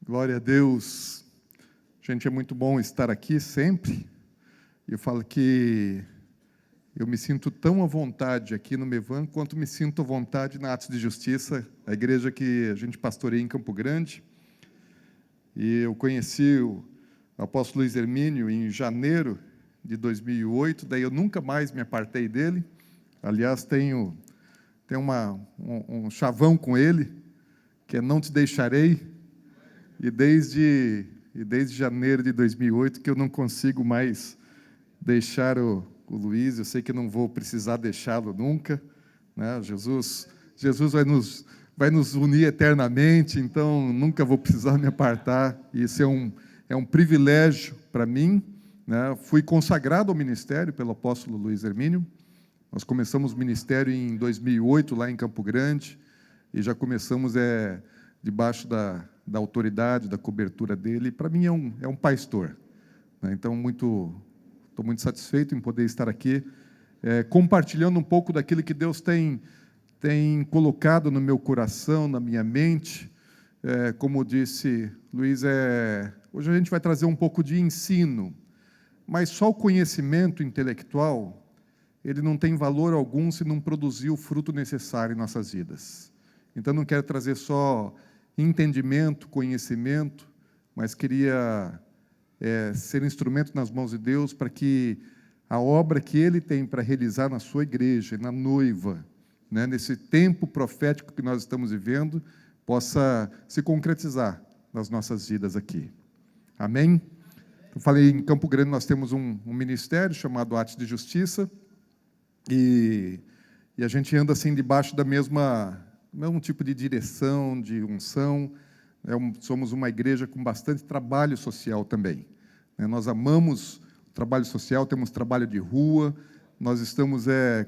Glória a Deus. Gente, é muito bom estar aqui sempre. Eu falo que eu me sinto tão à vontade aqui no Mevan, quanto me sinto à vontade na Atos de Justiça, a igreja que a gente pastoreia em Campo Grande. E eu conheci o apóstolo Luiz Hermínio em janeiro de 2008, daí eu nunca mais me apartei dele. Aliás, tenho um chavão com ele, que é "não te deixarei", e desde janeiro de 2008 que eu não consigo mais deixar o Luiz. Eu sei que não vou precisar deixá-lo nunca, né? Jesus vai nos unir eternamente, então nunca vou precisar me apartar. Isso é um privilégio para mim, né? Fui consagrado ao ministério pelo apóstolo Luiz Hermínio. Nós começamos o ministério em 2008, lá em Campo Grande, e já começamos debaixo da autoridade, da cobertura dele. Para mim é um pastor, né? Então, estou muito satisfeito em poder estar aqui, compartilhando um pouco daquilo que Deus tem colocado no meu coração, na minha mente. Como disse Luiz, hoje a gente vai trazer um pouco de ensino, mas só o conhecimento intelectual, ele não tem valor algum se não produzir o fruto necessário em nossas vidas. Então, não quero trazer só entendimento, conhecimento, mas queria ser instrumento nas mãos de Deus para que a obra que Ele tem para realizar na sua igreja, na noiva, né, nesse tempo profético que nós estamos vivendo, possa se concretizar nas nossas vidas aqui. Amém? Eu falei, em Campo Grande nós temos um ministério chamado Atos de Justiça, e a gente anda assim debaixo da mesmo tipo de direção, de unção. Somos uma igreja com bastante trabalho social também, né? Nós amamos o trabalho social, temos trabalho de rua. Nós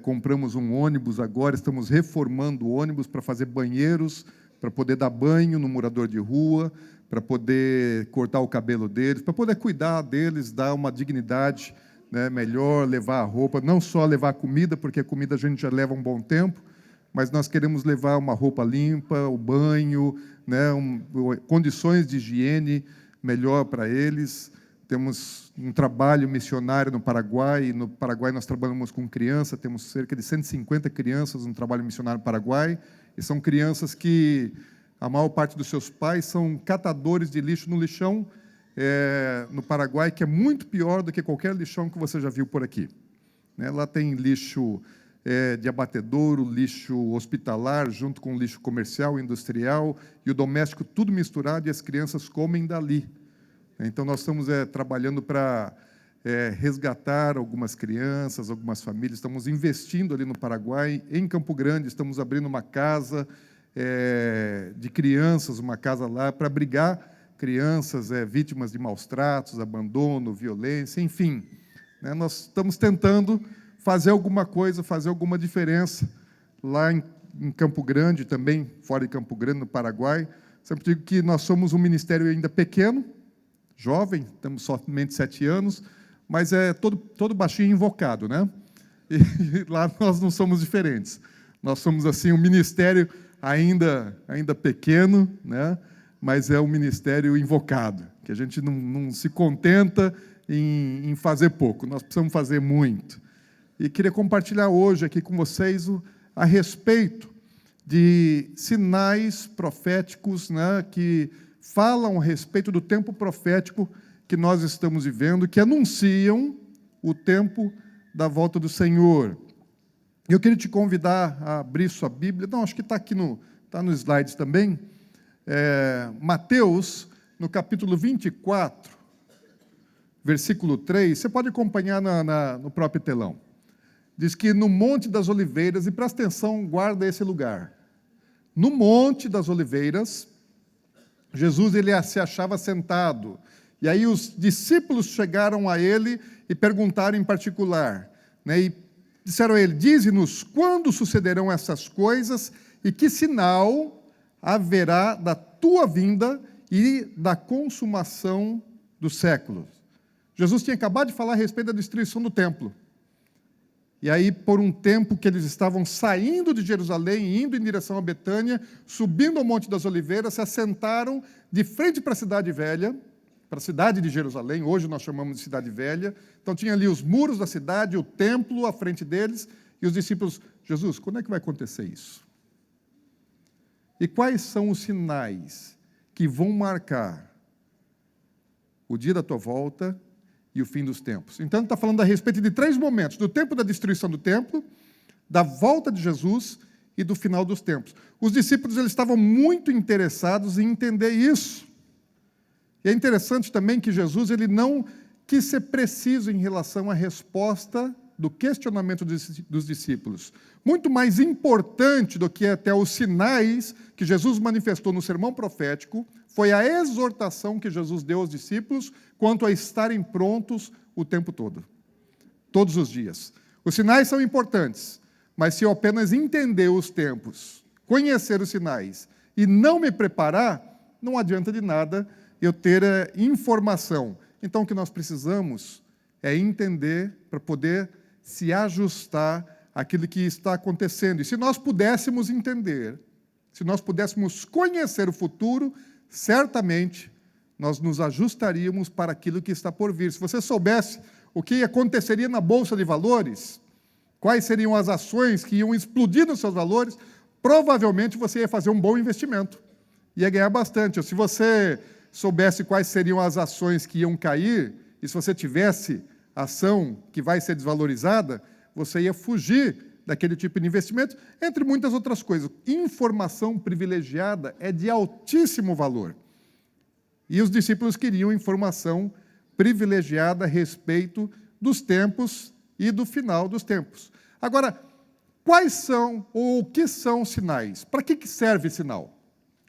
compramos um ônibus agora, estamos reformando o ônibus para fazer banheiros, para poder dar banho no morador de rua, para poder cortar o cabelo deles, para poder cuidar deles, dar uma dignidade, né, melhor, levar a roupa, não só levar a comida, porque a comida a gente já leva um bom tempo, mas nós queremos levar uma roupa limpa, o banho, né, condições de higiene melhor para eles. Temos um trabalho missionário no Paraguai, e no Paraguai nós trabalhamos com criança, temos cerca de 150 crianças no trabalho missionário no Paraguai, e são crianças que a maior parte dos seus pais são catadores de lixo no lixão, no Paraguai, que é muito pior do que qualquer lixão que você já viu por aqui, né? Lá tem lixo de abatedouro, lixo hospitalar, junto com lixo comercial, industrial, e o doméstico, tudo misturado, e as crianças comem dali. Então, nós estamos trabalhando para resgatar algumas crianças, algumas famílias. Estamos investindo ali no Paraguai. Em Campo Grande, estamos abrindo uma casa de crianças, uma casa lá para abrigar crianças vítimas de maus tratos, abandono, violência, enfim, né? Nós estamos tentando fazer alguma coisa, fazer alguma diferença lá em Campo Grande, também fora de Campo Grande, no Paraguai. Sempre digo que nós somos um ministério ainda pequeno, jovem, temos somente 7 anos, mas é todo baixinho invocado, né? E lá nós não somos diferentes. Nós somos assim um ministério ainda pequeno, né? Mas é um ministério invocado, que a gente não se contenta em fazer pouco, nós precisamos fazer muito. E queria compartilhar hoje aqui com vocês a respeito de sinais proféticos, né, que falam a respeito do tempo profético que nós estamos vivendo, que anunciam o tempo da volta do Senhor. Eu queria te convidar a abrir sua Bíblia. Não, acho que está aqui está nos slides também. Mateus, no capítulo 24, versículo 3, você pode acompanhar no próprio telão. Diz que no Monte das Oliveiras, e presta atenção, guarda esse lugar. No Monte das Oliveiras, Jesus se achava sentado. E aí os discípulos chegaram a ele e perguntaram em particular, né, e disseram a ele: dize-nos quando sucederão essas coisas e que sinal haverá da tua vinda e da consumação dos séculos. Jesus tinha acabado de falar a respeito da destruição do templo. E aí, por um tempo que eles estavam saindo de Jerusalém, indo em direção a Betânia, subindo ao Monte das Oliveiras, se assentaram de frente para a Cidade Velha, para a cidade de Jerusalém, hoje nós chamamos de Cidade Velha. Então tinha ali os muros da cidade, o templo à frente deles, e os discípulos, Jesus, quando é que vai acontecer isso? E quais são os sinais que vão marcar o dia da tua volta e o fim dos tempos? Então, ele está falando a respeito de 3 momentos: do tempo da destruição do templo, da volta de Jesus e do final dos tempos. Os discípulos eles estavam muito interessados em entender isso. E é interessante também que Jesus ele não quis ser preciso em relação à resposta do questionamento dos discípulos. Muito mais importante do que até os sinais que Jesus manifestou no sermão profético, foi a exortação que Jesus deu aos discípulos quanto a estarem prontos o tempo todo, todos os dias. Os sinais são importantes, mas se eu apenas entender os tempos, conhecer os sinais e não me preparar, não adianta de nada eu ter informação. Então, o que nós precisamos é entender para poder se ajustar àquilo que está acontecendo. E se nós pudéssemos entender, se nós pudéssemos conhecer o futuro, certamente nós nos ajustaríamos para aquilo que está por vir. Se você soubesse o que aconteceria na Bolsa de Valores, quais seriam as ações que iam explodir nos seus valores, provavelmente você ia fazer um bom investimento, ia ganhar bastante. Ou se você soubesse quais seriam as ações que iam cair, e se você tivesse ação que vai ser desvalorizada, você ia fugir daquele tipo de investimento, entre muitas outras coisas. Informação privilegiada é de altíssimo valor. E os discípulos queriam informação privilegiada a respeito dos tempos e do final dos tempos. Agora, quais são ou o que são sinais? Para que serve sinal?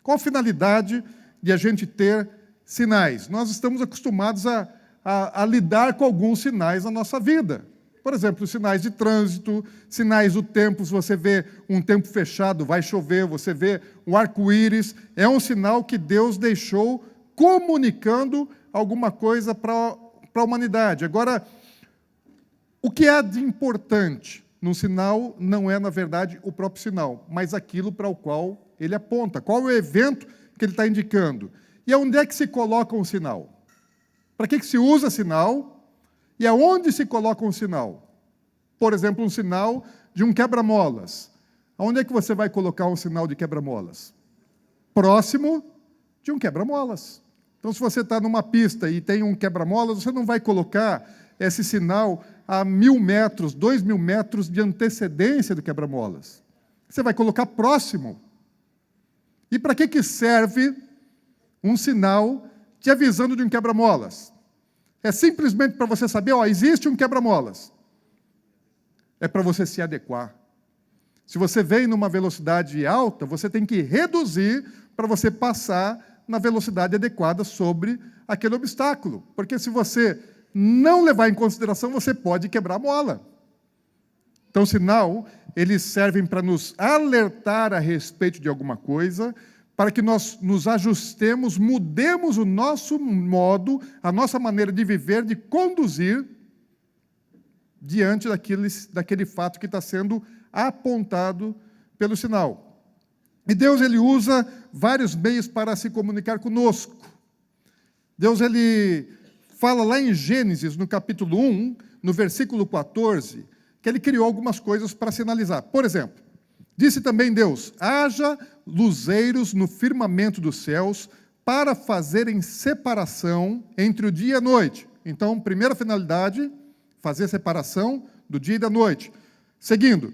Qual a finalidade de a gente ter sinais? Nós estamos acostumados a lidar com alguns sinais na nossa vida. Por exemplo, sinais de trânsito, sinais do tempo. Se você vê um tempo fechado, vai chover, você vê um arco-íris, é um sinal que Deus deixou comunicando alguma coisa para a humanidade. Agora, o que há de importante num sinal não é, na verdade, o próprio sinal, mas aquilo para o qual ele aponta. Qual é o evento que ele está indicando? E onde é que se coloca um sinal? Para que se usa sinal? E aonde se coloca um sinal? Por exemplo, um sinal de um quebra-molas. Aonde é que você vai colocar um sinal de quebra-molas? Próximo de um quebra-molas. Então, se você está numa pista e tem um quebra-molas, você não vai colocar esse sinal a 1.000 metros, 2.000 metros de antecedência do quebra-molas. Você vai colocar próximo. E para que serve um sinal te avisando de um quebra-molas? É simplesmente para você saber, existe um quebra-molas. É para você se adequar. Se você vem numa velocidade alta, você tem que reduzir para você passar na velocidade adequada sobre aquele obstáculo. Porque se você não levar em consideração, você pode quebrar a mola. Então, sinal, eles servem para nos alertar a respeito de alguma coisa, para que nós nos ajustemos, mudemos o nosso modo, a nossa maneira de viver, de conduzir, diante daquele fato que está sendo apontado pelo sinal. E Deus ele usa vários meios para se comunicar conosco. Deus ele fala lá em Gênesis, no capítulo 1, no versículo 14, que ele criou algumas coisas para sinalizar. Por exemplo, disse também Deus: haja luzeiros no firmamento dos céus para fazerem separação entre o dia e a noite. Então, primeira finalidade, fazer separação do dia e da noite. Seguindo,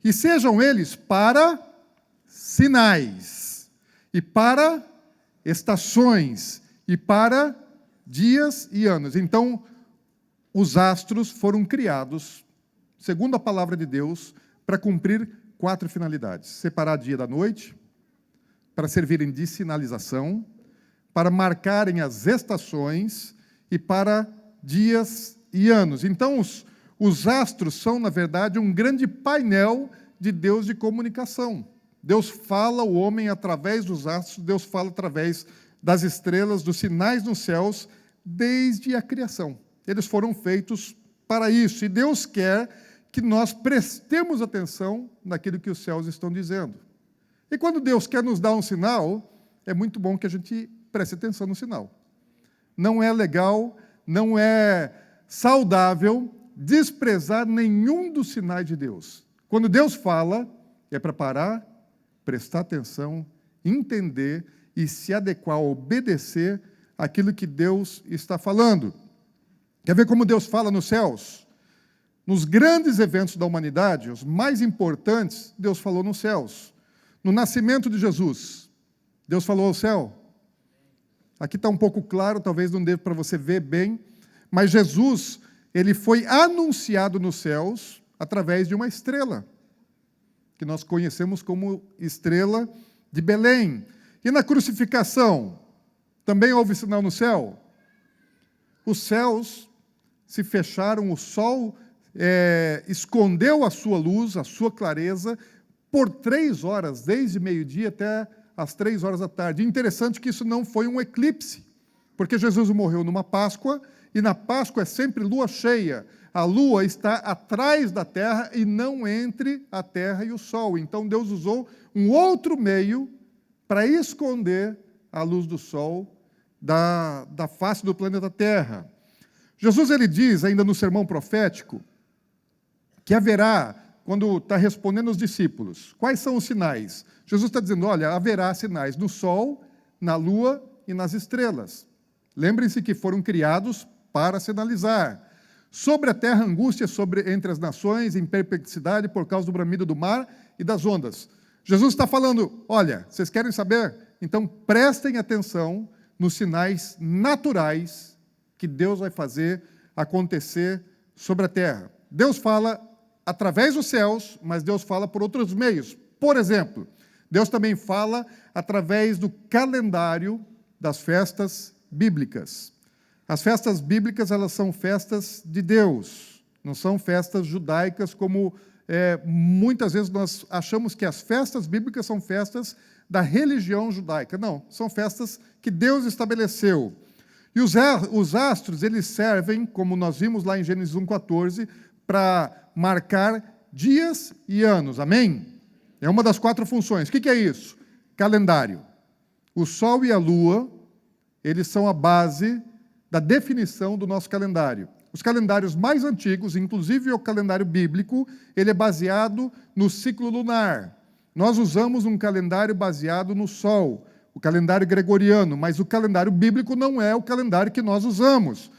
e sejam eles para sinais, e para estações, e para dias e anos. Então, os astros foram criados, segundo a palavra de Deus, para cumprir 4 finalidades: separar dia da noite, para servirem de sinalização, para marcarem as estações e para dias e anos. Então, os astros são, na verdade, um grande painel de Deus de comunicação. Deus fala ao homem através dos astros, Deus fala através das estrelas, dos sinais nos céus, desde a criação. Eles foram feitos para isso. E Deus quer que nós prestemos atenção naquilo que os céus estão dizendo. E quando Deus quer nos dar um sinal, é muito bom que a gente preste atenção no sinal. Não é legal, não é saudável desprezar nenhum dos sinais de Deus. Quando Deus fala, é para parar, prestar atenção, entender e se adequar, obedecer àquilo que Deus está falando. Quer ver como Deus fala nos céus? Nos grandes eventos da humanidade, os mais importantes, Deus falou nos céus. No nascimento de Jesus, Deus falou ao céu. Aqui está um pouco claro, talvez não dê para você ver bem, mas Jesus, ele foi anunciado nos céus através de uma estrela, que nós conhecemos como estrela de Belém. E na crucificação, também houve sinal no céu? Os céus se fecharam, o sol escondeu a sua luz, a sua clareza, por 3 horas, desde meio-dia até às 3 horas da tarde. Interessante que isso não foi um eclipse, porque Jesus morreu numa Páscoa, e na Páscoa é sempre lua cheia. A lua está atrás da terra e não entre a terra e o sol. Então Deus usou um outro meio para esconder a luz do sol da face do planeta Terra. Jesus, ele diz, ainda no sermão profético, que haverá, quando está respondendo aos discípulos, quais são os sinais? Jesus está dizendo, olha, haverá sinais no sol, na lua e nas estrelas. Lembrem-se que foram criados para sinalizar. Sobre a terra, angústia entre as nações, em perplexidade por causa do bramido do mar e das ondas. Jesus está falando, olha, vocês querem saber? Então prestem atenção nos sinais naturais que Deus vai fazer acontecer sobre a terra. Deus fala através dos céus, mas Deus fala por outros meios. Por exemplo, Deus também fala através do calendário das festas bíblicas. As festas bíblicas, elas são festas de Deus, não são festas judaicas, como muitas vezes nós achamos que as festas bíblicas são festas da religião judaica. Não, são festas que Deus estabeleceu. E os astros, eles servem, como nós vimos lá em Gênesis 1,14, para marcar dias e anos. Amém? É uma das 4 funções. O que é isso? Calendário. O sol e a lua, eles são a base da definição do nosso calendário. Os calendários mais antigos, inclusive o calendário bíblico, ele é baseado no ciclo lunar. Nós usamos um calendário baseado no sol, o calendário gregoriano, mas o calendário bíblico não é o calendário que nós usamos.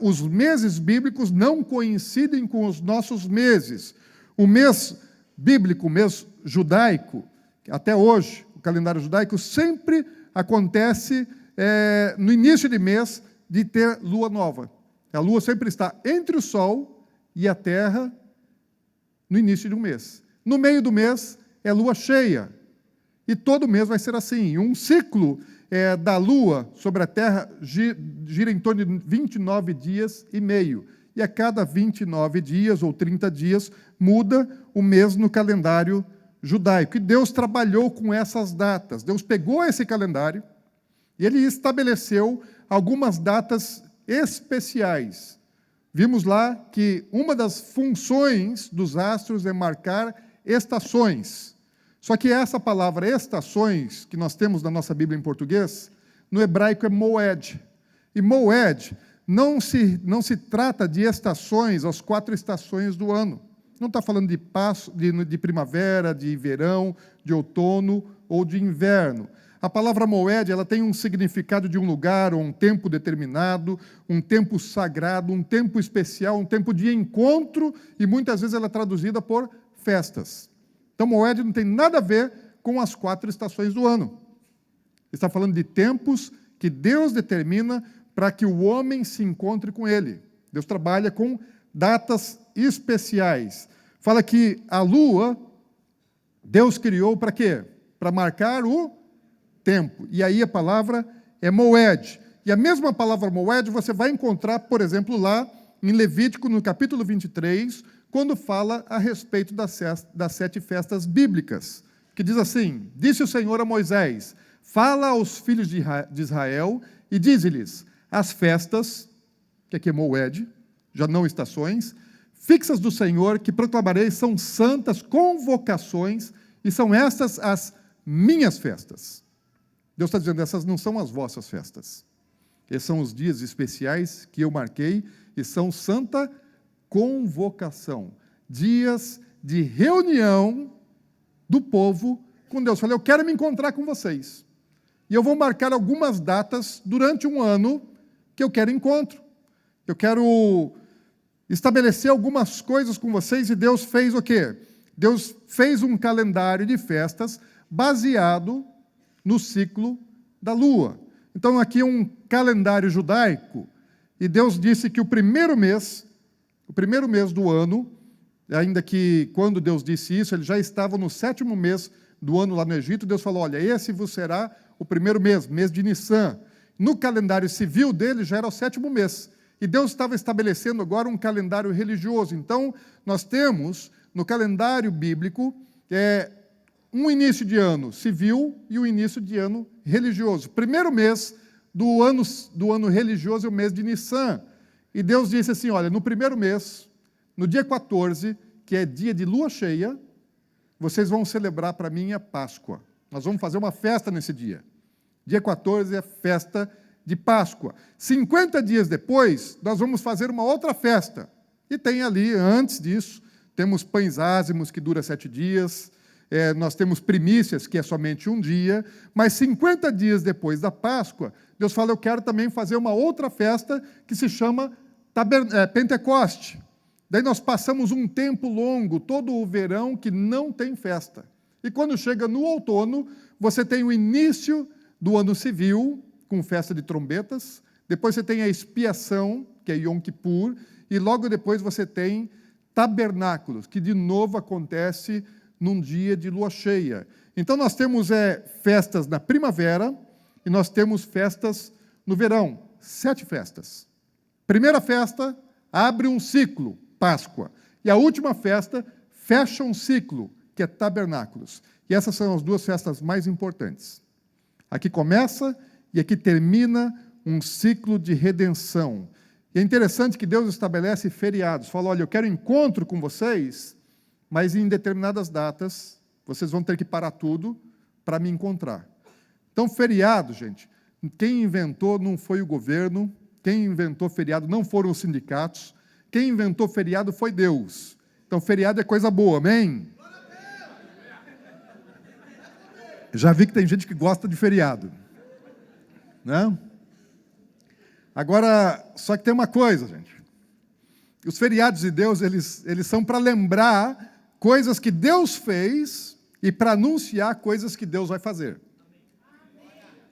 Os meses bíblicos não coincidem com os nossos meses. O mês bíblico, o mês judaico, até hoje, o calendário judaico sempre acontece no início de mês de ter lua nova. A lua sempre está entre o sol e a terra no início de um mês. No meio do mês é lua cheia. E todo mês vai ser assim. Um ciclo da lua sobre a terra gira em torno de 29 dias e meio. E a cada 29 dias ou 30 dias muda o mês no calendário judaico. E Deus trabalhou com essas datas. Deus pegou esse calendário e ele estabeleceu algumas datas especiais. Vimos lá que uma das funções dos astros é marcar estações. Só que essa palavra estações, que nós temos na nossa Bíblia em português, no hebraico é moed. E moed não se trata de estações, as 4 estações do ano. Não está falando de primavera, de verão, de outono ou de inverno. A palavra moed, ela tem um significado de um lugar, ou um tempo determinado, um tempo sagrado, um tempo especial, um tempo de encontro, e muitas vezes ela é traduzida por festas. Então, moed não tem nada a ver com as 4 estações do ano. Está falando de tempos que Deus determina para que o homem se encontre com Ele. Deus trabalha com datas especiais. Fala que a lua, Deus criou para quê? Para marcar o tempo. E aí a palavra é moed. E a mesma palavra moed você vai encontrar, por exemplo, lá em Levítico, no capítulo 23, quando fala a respeito das 7 festas bíblicas, que diz assim, disse o Senhor a Moisés, fala aos filhos de Israel e dize-lhes, as festas, que aqui é moed, já não estações, fixas do Senhor, que proclamarei, são santas convocações, e são estas as minhas festas. Deus está dizendo, essas não são as vossas festas. Esses são os dias especiais que eu marquei, e são santa convocação. Dias de reunião do povo com Deus. Falei, eu quero me encontrar com vocês. E eu vou marcar algumas datas durante um ano que eu quero encontro. Eu quero estabelecer algumas coisas com vocês, e Deus fez o quê? Deus fez um calendário de festas baseado no ciclo da lua. Então, aqui é um calendário judaico, e Deus disse que o primeiro mês do ano, ainda que quando Deus disse isso, ele já estava no 7º mês do ano lá no Egito, Deus falou, olha, esse vos será o primeiro mês, mês de Nissan. No calendário civil dele já era o 7º mês. E Deus estava estabelecendo agora um calendário religioso. Então, nós temos no calendário bíblico um início de ano civil e um início de ano religioso. Primeiro mês do ano religioso é o mês de Nissan. E Deus disse assim, olha, no primeiro mês, no dia 14, que é dia de lua cheia, vocês vão celebrar para mim a Páscoa. Nós vamos fazer uma festa nesse dia. Dia 14 é festa de Páscoa. 50 dias depois, nós vamos fazer uma outra festa. E tem ali, antes disso, temos pães ázimos, que dura 7 dias, nós temos primícias, que é somente um dia, mas 50 dias depois da Páscoa, Deus fala, eu quero também fazer uma outra festa, que se chama Pentecoste. Daí nós passamos um tempo longo, todo o verão, que não tem festa. E quando chega no outono, você tem o início do ano civil, com festa de trombetas, depois você tem a expiação, que é Yom Kippur, e logo depois você tem tabernáculos, que de novo acontece num dia de lua cheia. Então nós temos festas na primavera, e nós temos festas no verão, 7 festas. Primeira festa, abre um ciclo, Páscoa. E a última festa, fecha um ciclo, que é tabernáculos. E essas são as 2 festas mais importantes. Aqui começa e aqui termina um ciclo de redenção. E é interessante que Deus estabelece feriados. Fala, olha, eu quero encontro com vocês, mas em determinadas datas, vocês vão ter que parar tudo para me encontrar. Então, feriado, gente, quem inventou não foi o governo, quem inventou feriado não foram os sindicatos, quem inventou feriado foi Deus. Então, feriado é coisa boa, amém? Já vi que tem gente que gosta de feriado. Né? Agora, só que tem uma coisa, gente. Os feriados de Deus, eles são para lembrar coisas que Deus fez e para anunciar coisas que Deus vai fazer.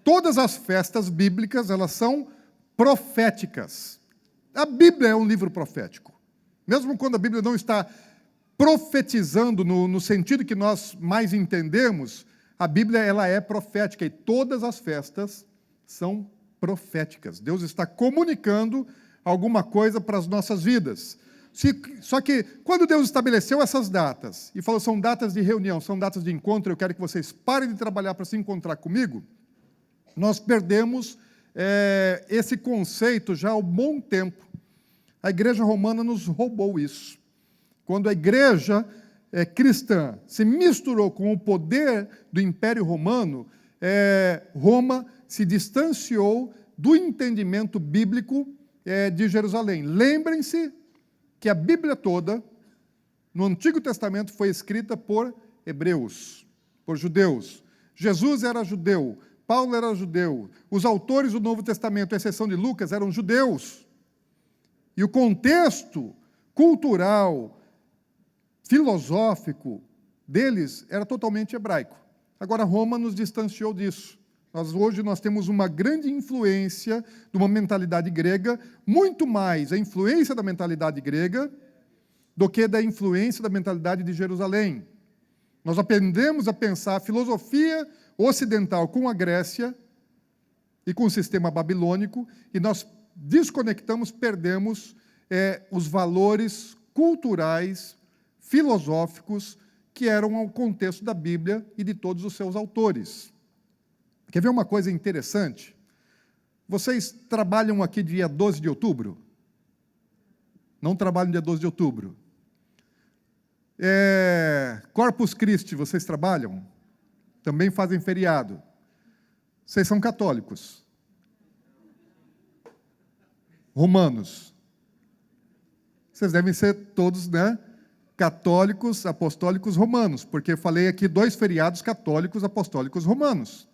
Todas as festas bíblicas, elas são proféticas. A Bíblia é um livro profético. Mesmo quando a Bíblia não está profetizando no sentido que nós mais entendemos, a Bíblia ela é profética e todas as festas são proféticas. Deus está comunicando alguma coisa para as nossas vidas. Só que, quando Deus estabeleceu essas datas, e falou, são datas de reunião, são datas de encontro, eu quero que vocês parem de trabalhar para se encontrar comigo, nós perdemos esse conceito já há um bom tempo. A igreja romana nos roubou isso. Quando a igreja cristã se misturou com o poder do Império Romano, Roma se distanciou do entendimento bíblico de Jerusalém. Lembrem-se que a Bíblia toda, no Antigo Testamento, foi escrita por hebreus, por judeus. Jesus era judeu, Paulo era judeu, os autores do Novo Testamento, à exceção de Lucas, eram judeus. E o contexto cultural, filosófico deles era totalmente hebraico. Agora, Roma nos distanciou disso. Hoje nós temos uma grande influência de uma mentalidade grega, muito mais a influência da mentalidade grega do que da influência da mentalidade de Jerusalém. Nós aprendemos a pensar a filosofia ocidental com a Grécia e com o sistema babilônico, e nós desconectamos, perdemos os valores culturais, filosóficos, que eram o contexto da Bíblia e de todos os seus autores. Quer ver uma coisa interessante? Vocês trabalham aqui dia 12 de outubro? Não trabalham dia 12 de outubro? Corpus Christi, vocês trabalham? Também fazem feriado. Vocês são católicos? Romanos? Vocês devem ser todos, né? Católicos, apostólicos, romanos, porque eu falei aqui 2 feriados católicos, apostólicos, romanos.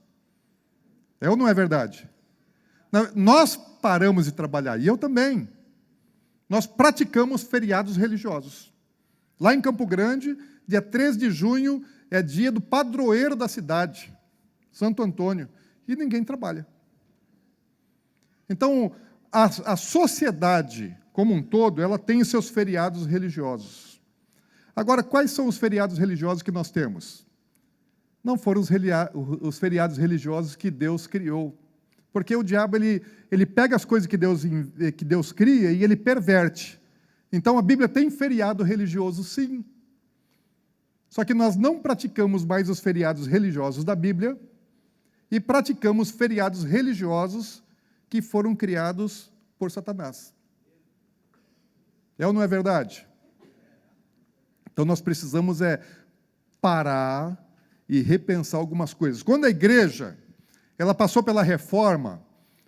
É ou não é verdade? Nós paramos de trabalhar, e eu também. Nós praticamos feriados religiosos. Lá em Campo Grande, dia 3 de junho, é dia do padroeiro da cidade, Santo Antônio, e ninguém trabalha. Então, a sociedade como um todo, ela tem os seus feriados religiosos. Agora, quais são os feriados religiosos que nós temos? Não foram os feriados religiosos que Deus criou. Porque o diabo, ele pega as coisas que Deus cria e ele perverte. Então, a Bíblia tem feriado religioso, sim. Só que nós não praticamos mais os feriados religiosos da Bíblia e praticamos feriados religiosos que foram criados por Satanás. É ou não é verdade? Então, nós precisamos parar e repensar algumas coisas. Quando a igreja ela passou pela reforma,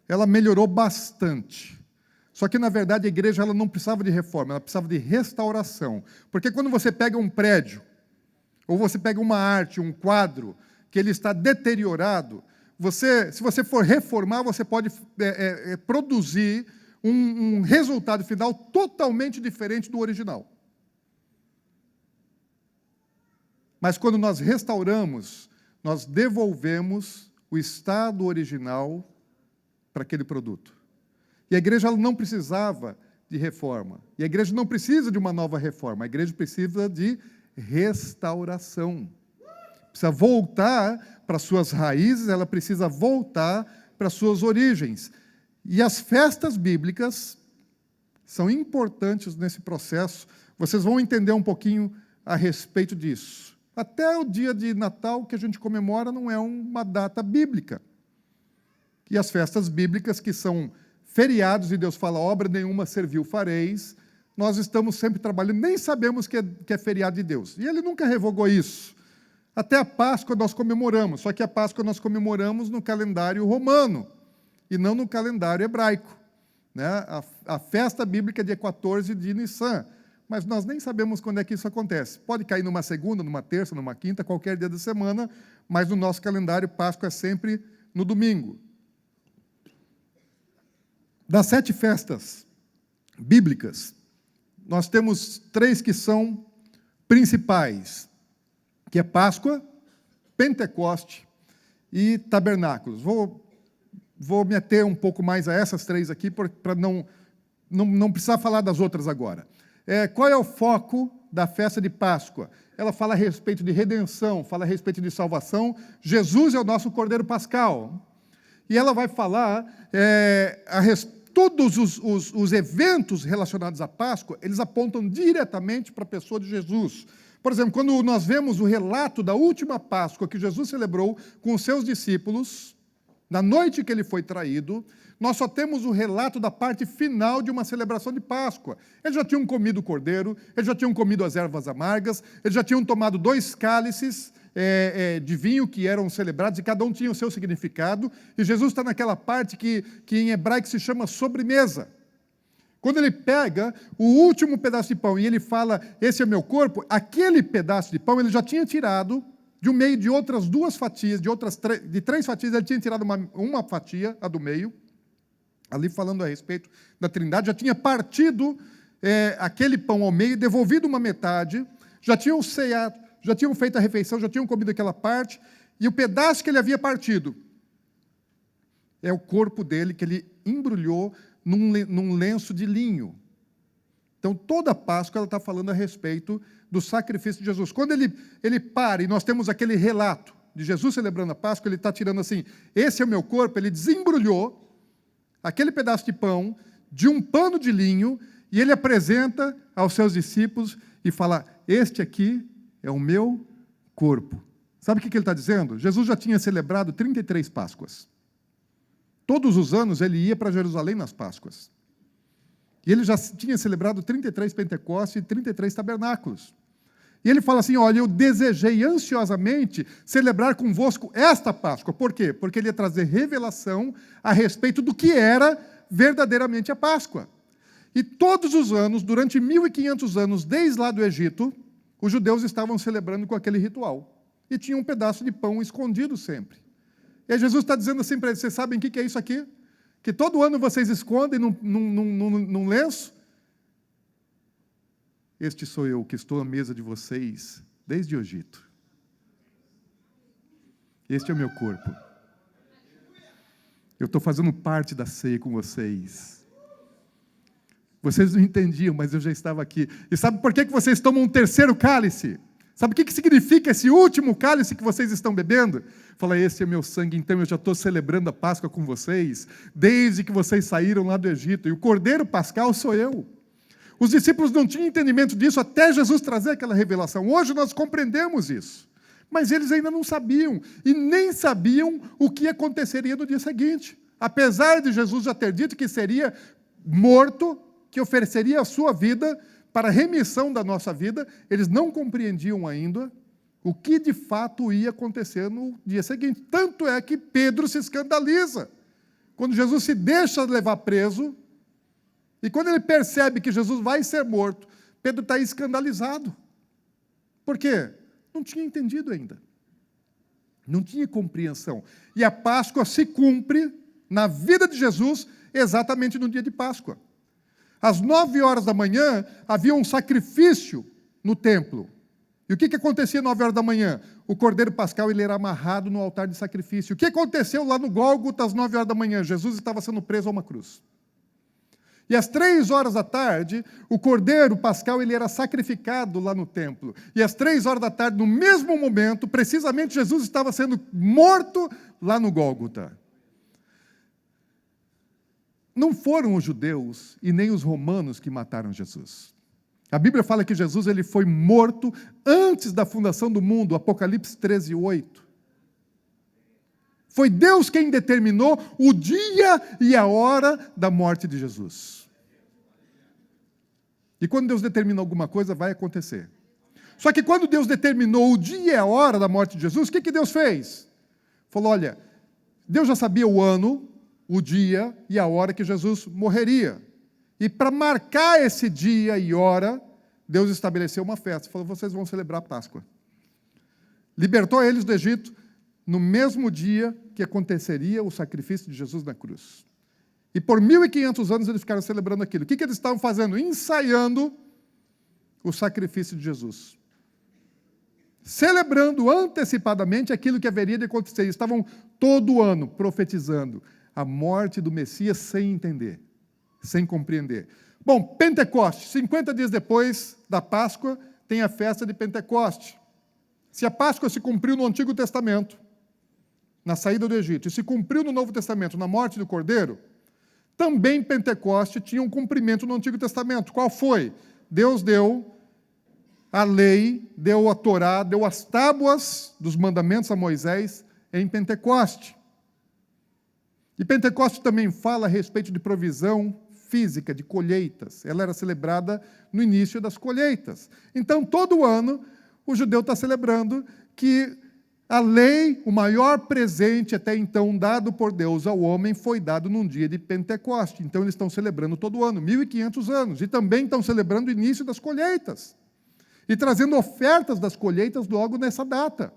ela melhorou bastante. Só que, na verdade, a igreja ela não precisava de reforma, ela precisava de restauração. Porque quando você pega um prédio, ou você pega uma arte, um quadro, que ele está deteriorado, se você for reformar, você pode produzir um resultado final totalmente diferente do original. Mas quando nós restauramos, nós devolvemos o estado original para aquele produto. E a igreja ela não precisava de reforma. E a igreja não precisa de uma nova reforma. A igreja precisa de restauração. Precisa voltar para suas raízes, ela precisa voltar para suas origens. E as festas bíblicas são importantes nesse processo. Vocês vão entender um pouquinho a respeito disso. Até o dia de Natal que a gente comemora não é uma data bíblica. E as festas bíblicas, que são feriados, e Deus fala, obra nenhuma servil fareis, nós estamos sempre trabalhando, nem sabemos que é feriado de Deus. E Ele nunca revogou isso. Até a Páscoa nós comemoramos, só que a Páscoa nós comemoramos no calendário romano, e não no calendário hebraico. Né? A festa bíblica é dia 14 de Nissan, mas nós nem sabemos quando é que isso acontece. Pode cair numa segunda, numa terça, numa quinta, qualquer dia da semana, mas no nosso calendário, Páscoa é sempre no domingo. Das 7 festas bíblicas, nós temos 3 que são principais, que é Páscoa, Pentecoste e Tabernáculos. Vou me ater um pouco mais a essas 3 aqui, para não precisar falar das outras agora. Qual é o foco da festa de Páscoa? Ela fala a respeito de redenção, fala a respeito de salvação. Jesus é o nosso Cordeiro Pascal. E ela vai falar todos os eventos relacionados à Páscoa, eles apontam diretamente para a pessoa de Jesus. Por exemplo, quando nós vemos o relato da última Páscoa que Jesus celebrou com os seus discípulos, na noite que ele foi traído, nós só temos o relato da parte final de uma celebração de Páscoa. Eles já tinham comido o cordeiro, eles já tinham comido as ervas amargas, eles já tinham tomado 2 cálices de vinho que eram celebrados, e cada um tinha o seu significado, e Jesus está naquela parte que em hebraico se chama sobremesa. Quando ele pega o último pedaço de pão e ele fala, esse é meu corpo, aquele pedaço de pão ele já tinha tirado de um meio de outras 2 fatias, de 3 fatias, ele tinha tirado uma fatia, a do meio, ali falando a respeito da Trindade, já tinha partido aquele pão ao meio, devolvido uma metade, já tinham ceado, já tinham feito a refeição, já tinham comido aquela parte, e o pedaço que ele havia partido é o corpo dele, que ele embrulhou num lenço de linho. Então, toda a Páscoa ela está falando a respeito do sacrifício de Jesus. Quando ele para, e nós temos aquele relato de Jesus celebrando a Páscoa, ele está tirando assim, esse é o meu corpo, ele desembrulhou aquele pedaço de pão de um pano de linho, e ele apresenta aos seus discípulos e fala, este aqui é o meu corpo. Sabe o que ele está dizendo? Jesus já tinha celebrado 33 Páscoas. Todos os anos ele ia para Jerusalém nas Páscoas. E ele já tinha celebrado 33 Pentecostes e 33 Tabernáculos. E ele fala assim, olha, eu desejei ansiosamente celebrar convosco esta Páscoa. Por quê? Porque ele ia trazer revelação a respeito do que era verdadeiramente a Páscoa. E todos os anos, durante 1.500 anos, desde lá do Egito, os judeus estavam celebrando com aquele ritual. E tinha um pedaço de pão escondido sempre. E aí Jesus está dizendo assim para eles, vocês sabem o que é isso aqui? Que todo ano vocês escondem num lenço? Este sou eu que estou à mesa de vocês desde o Egito. Este é o meu corpo. Eu estou fazendo parte da ceia com vocês. Vocês não entendiam, mas eu já estava aqui. E sabe por que vocês tomam um terceiro cálice? Sabe o que significa esse último cálice que vocês estão bebendo? Fala, esse é meu sangue, então eu já estou celebrando a Páscoa com vocês, desde que vocês saíram lá do Egito. E o cordeiro pascal sou eu. Os discípulos não tinham entendimento disso até Jesus trazer aquela revelação. Hoje nós compreendemos isso. Mas eles ainda não sabiam. E nem sabiam o que aconteceria no dia seguinte. Apesar de Jesus já ter dito que seria morto, que ofereceria a sua vida para a remissão da nossa vida, eles não compreendiam ainda o que de fato ia acontecer no dia seguinte. Tanto é que Pedro se escandaliza. Quando Jesus se deixa levar preso, e quando ele percebe que Jesus vai ser morto, Pedro está escandalizado. Por quê? Não tinha entendido ainda. Não tinha compreensão. E a Páscoa se cumpre na vida de Jesus exatamente no dia de Páscoa. Às 9 horas da manhã, havia um sacrifício no templo. E o que acontecia às 9 horas da manhã? O cordeiro pascal ele era amarrado no altar de sacrifício. O que aconteceu lá no Gólgota às 9 horas da manhã? Jesus estava sendo preso a uma cruz. E às 3 horas da tarde, o cordeiro pascal ele era sacrificado lá no templo. E às 3 horas da tarde, no mesmo momento, precisamente Jesus estava sendo morto lá no Gólgota. Não foram os judeus e nem os romanos que mataram Jesus. A Bíblia fala que Jesus ele foi morto antes da fundação do mundo, Apocalipse 13:8. Foi Deus quem determinou o dia e a hora da morte de Jesus. E quando Deus determina alguma coisa, vai acontecer. Só que quando Deus determinou o dia e a hora da morte de Jesus, o que Deus fez? Falou, olha, Deus já sabia o ano, o dia e a hora que Jesus morreria. E para marcar esse dia e hora, Deus estabeleceu uma festa. Falou, vocês vão celebrar a Páscoa. Libertou eles do Egito no mesmo dia que aconteceria o sacrifício de Jesus na cruz. E por 1.500 anos eles ficaram celebrando aquilo. O que eles estavam fazendo? Ensaiando o sacrifício de Jesus. Celebrando antecipadamente aquilo que haveria de acontecer. Eles estavam todo ano profetizando a morte do Messias sem entender, sem compreender. Bom, Pentecoste, 50 dias depois da Páscoa, tem a festa de Pentecoste. Se a Páscoa se cumpriu no Antigo Testamento, na saída do Egito, e se cumpriu no Novo Testamento, na morte do Cordeiro, também Pentecoste tinha um cumprimento no Antigo Testamento. Qual foi? Deus deu a lei, deu a Torá, deu as tábuas dos mandamentos a Moisés em Pentecoste. E Pentecoste também fala a respeito de provisão física, de colheitas. Ela era celebrada no início das colheitas. Então, todo ano, o judeu está celebrando que a lei, o maior presente até então dado por Deus ao homem, foi dado num dia de Pentecoste. Então, eles estão celebrando todo ano, 1.500 anos. E também estão celebrando o início das colheitas. E trazendo ofertas das colheitas logo nessa data.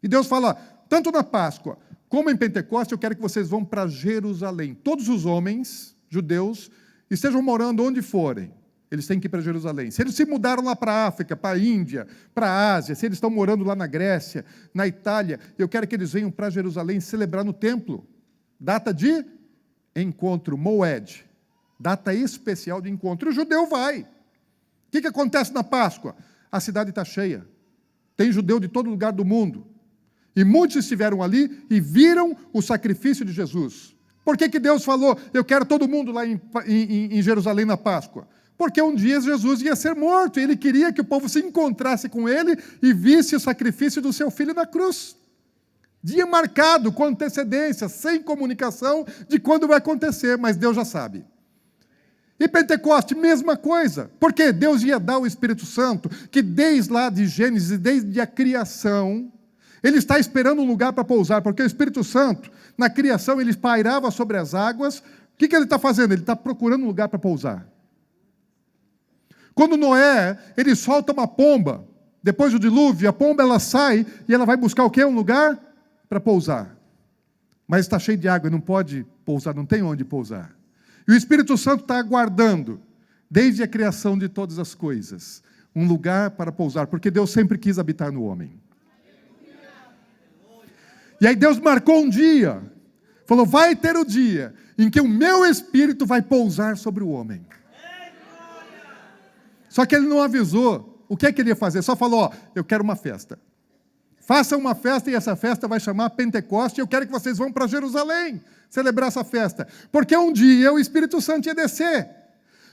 E Deus fala, tanto na Páscoa, como em Pentecoste, eu quero que vocês vão para Jerusalém. Todos os homens, judeus, estejam morando onde forem. Eles têm que ir para Jerusalém. Se eles se mudaram lá para a África, para a Índia, para a Ásia, se eles estão morando lá na Grécia, na Itália, eu quero que eles venham para Jerusalém celebrar no templo. Data de encontro, Moed. Data especial de encontro. E o judeu vai. O que acontece na Páscoa? A cidade está cheia. Tem judeu de todo lugar do mundo. E muitos estiveram ali e viram o sacrifício de Jesus. Por que Deus falou, eu quero todo mundo lá em Jerusalém na Páscoa? Porque um dia Jesus ia ser morto, e ele queria que o povo se encontrasse com ele e visse o sacrifício do seu filho na cruz. Dia marcado, com antecedência, sem comunicação de quando vai acontecer, mas Deus já sabe. E Pentecoste, mesma coisa. Porque Deus ia dar o Espírito Santo, que desde lá de Gênesis, desde a criação, Ele está esperando um lugar para pousar, porque o Espírito Santo, na criação, Ele pairava sobre as águas. O que Ele está fazendo? Ele está procurando um lugar para pousar. Quando Noé, ele solta uma pomba, depois do dilúvio, a pomba ela sai e ela vai buscar o quê? Um lugar para pousar. Mas está cheio de água e não pode pousar, não tem onde pousar. E o Espírito Santo está aguardando, desde a criação de todas as coisas, um lugar para pousar, porque Deus sempre quis habitar no homem. E aí Deus marcou um dia, falou, vai ter o dia em que o meu Espírito vai pousar sobre o homem. Só que Ele não avisou o que é que Ele ia fazer, só falou, ó, eu quero uma festa. Faça uma festa e essa festa vai chamar Pentecoste, e eu quero que vocês vão para Jerusalém celebrar essa festa. Porque um dia o Espírito Santo ia descer.